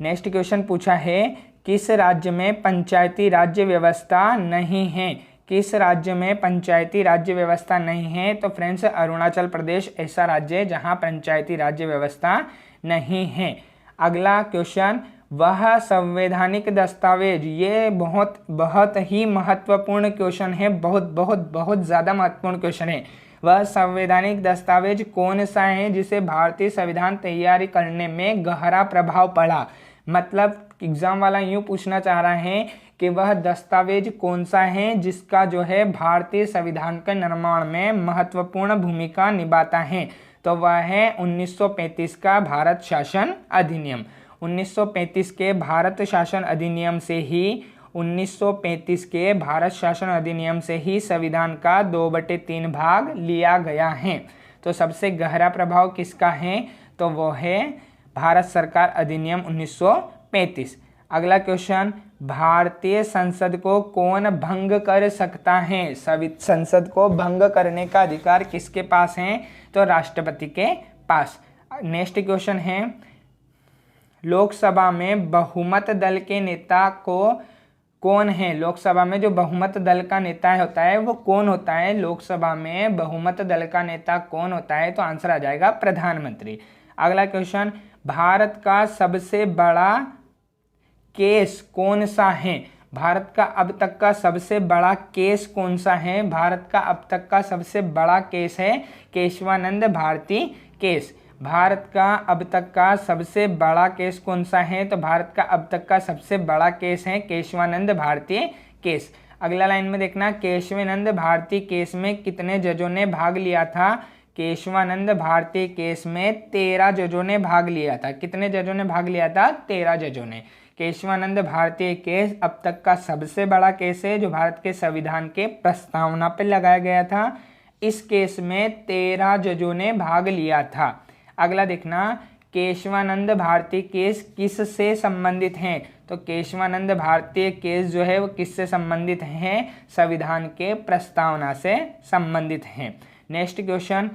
नेक्स्ट क्वेश्चन पूछा है, किस राज्य में पंचायती राज्य व्यवस्था नहीं है? किस राज्य में पंचायती राज्य व्यवस्था नहीं है? तो फ्रेंड्स, अरुणाचल प्रदेश ऐसा राज्य है जहां पंचायती राज्य व्यवस्था नहीं है। अगला क्वेश्चन, वह संवैधानिक दस्तावेज, ये बहुत ही महत्वपूर्ण क्वेश्चन है, बहुत ज़्यादा महत्वपूर्ण क्वेश्चन है। वह संवैधानिक दस्तावेज कौन सा है जिसे भारतीय संविधान तैयारी करने में गहरा प्रभाव पड़ा? मतलब एग्जाम वाला यूँ पूछना चाह रहा है कि वह दस्तावेज कौन सा है जिसका जो है भारतीय संविधान के निर्माण में महत्वपूर्ण भूमिका निभाता है? तो वह है 1935 का भारत शासन अधिनियम। 1935 के भारत शासन अधिनियम से ही 1935 के भारत शासन अधिनियम से ही संविधान का 2/3 भाग लिया गया है। तो सबसे गहरा प्रभाव किसका है? तो वो है भारत सरकार अधिनियम 1935। अगला क्वेश्चन, भारतीय संसद को कौन भंग कर सकता है? संसद को भंग करने का अधिकार किसके पास है? तो राष्ट्रपति के पास। नेक्स्ट क्वेश्चन है, लोकसभा में बहुमत दल के नेता को कौन है? लोकसभा में जो बहुमत दल का नेता होता है वो कौन होता है? लोकसभा में बहुमत दल का नेता कौन होता है? तो आंसर आ जाएगा प्रधानमंत्री। अगला क्वेश्चन, भारत का सबसे बड़ा केस कौन सा है? भारत का अब तक का सबसे बड़ा केस कौन सा है? भारत का अब तक का सबसे बड़ा केस है केशवानंद भारती केस। भारत का अब तक का सबसे बड़ा केस कौन सा है? तो भारत का अब तक का सबसे बड़ा केस है केशवानंद भारती केस। अगला लाइन में देखना, केशवानंद भारती केस में कितने जजों ने भाग लिया था? केशवानंद भारती केस में 13 जजों ने भाग लिया था। कितने जजों ने भाग लिया था? 13 जजों ने। केशवानंद भारती केस अब तक का सबसे बड़ा केस है जो भारत के संविधान के प्रस्तावना पर लगाया गया था। इस केस में 13 जजों ने भाग लिया था। अगला देखना, केशवानंद भारती केस किससे संबंधित हैं? तो केशवानंद भारती केस जो है वो किससे संबंधित हैं? संविधान के प्रस्तावना से संबंधित हैं। नेक्स्ट क्वेश्चन,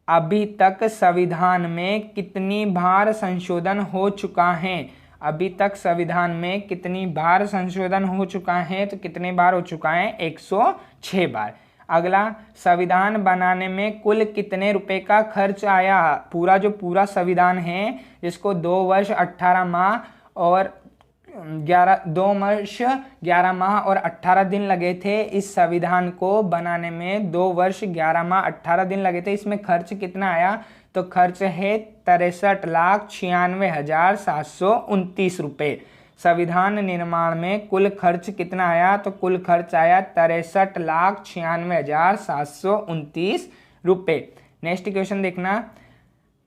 अभी तक संविधान में कितनी बार संशोधन हो चुका है? अभी तक संविधान में कितनी बार संशोधन हो चुका है? तो कितनी बार हो चुका है? 106 बार। अगला, संविधान बनाने में कुल कितने रुपए का खर्च आया? पूरा संविधान है जिसको 2 वर्ष 18 माह और 11 माह और 18 दिन लगे थे। इस संविधान को बनाने में 2 वर्ष 11 माह 18 दिन लगे थे। इसमें खर्च कितना आया? तो खर्च है 63,96,729 रुपये। संविधान निर्माण में कुल खर्च कितना आया? तो कुल खर्च आया 63,96,729 रुपये। नेक्स्ट क्वेश्चन देखना,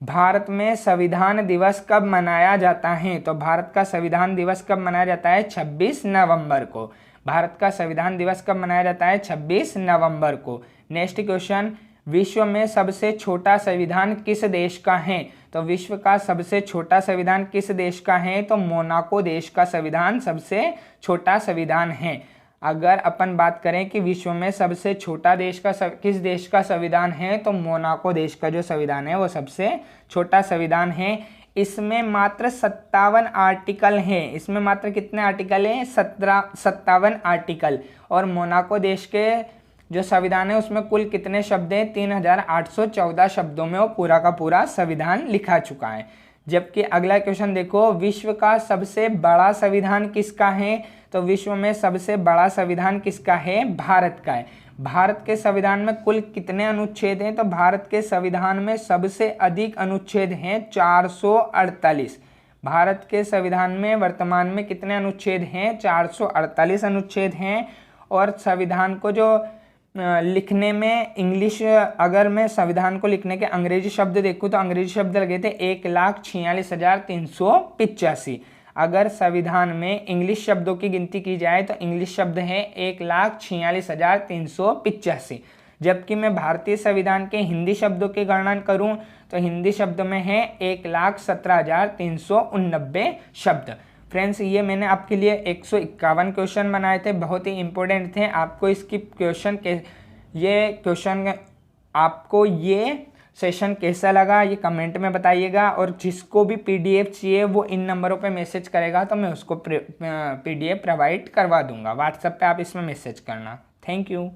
भारत में संविधान दिवस कब मनाया जाता है? तो भारत का संविधान दिवस कब मनाया जाता है? 26 नवंबर को। भारत का संविधान दिवस कब मनाया जाता है? 26 नवंबर को। नेक्स्ट क्वेश्चन, विश्व में सबसे छोटा संविधान किस देश का है? तो विश्व का सबसे छोटा संविधान किस देश का है? तो मोनाको देश का संविधान सबसे छोटा संविधान है। अगर अपन बात करें कि विश्व में सबसे छोटा देश का किस देश का संविधान है, तो मोनाको देश का जो संविधान है वो सबसे छोटा संविधान है। इसमें मात्र 57 आर्टिकल हैं। इसमें मात्र कितने आर्टिकल हैं? 57 आर्टिकल। और मोनाको देश के जो संविधान है उसमें कुल कितने शब्द हैं? 3814 शब्दों में वो पूरा का पूरा संविधान लिखा चुका है। जबकि अगला क्वेश्चन देखो, विश्व का सबसे बड़ा संविधान किसका है? तो विश्व में सबसे बड़ा संविधान किसका है? भारत का है। भारत के संविधान में कुल कितने अनुच्छेद हैं? तो भारत के संविधान में सबसे अधिक अनुच्छेद हैं 448। भारत के संविधान में वर्तमान में कितने अनुच्छेद हैं? 448 अनुच्छेद हैं। और संविधान को जो लिखने में इंग्लिश, अगर मैं संविधान को लिखने के अंग्रेजी शब्द देखूं तो अंग्रेजी शब्द लगे थे 1,46,385। अगर संविधान में इंग्लिश शब्दों की गिनती की जाए तो इंग्लिश शब्द है 1,46,385। जबकि मैं भारतीय संविधान के हिंदी शब्दों की गणना करूं तो हिंदी शब्द में है 1,17,389 शब्द। फ्रेंड्स, ये मैंने आपके लिए 151 क्वेश्चन बनाए थे, बहुत ही इंपॉर्टेंट थे। आपको इसकी आपको ये सेशन कैसा लगा ये कमेंट में बताइएगा। और जिसको भी पीडीएफ चाहिए वो इन नंबरों पे मैसेज करेगा तो मैं उसको पीडीएफ प्रोवाइड करवा दूंगा। व्हाट्सएप पे आप इसमें मैसेज करना। Thank you.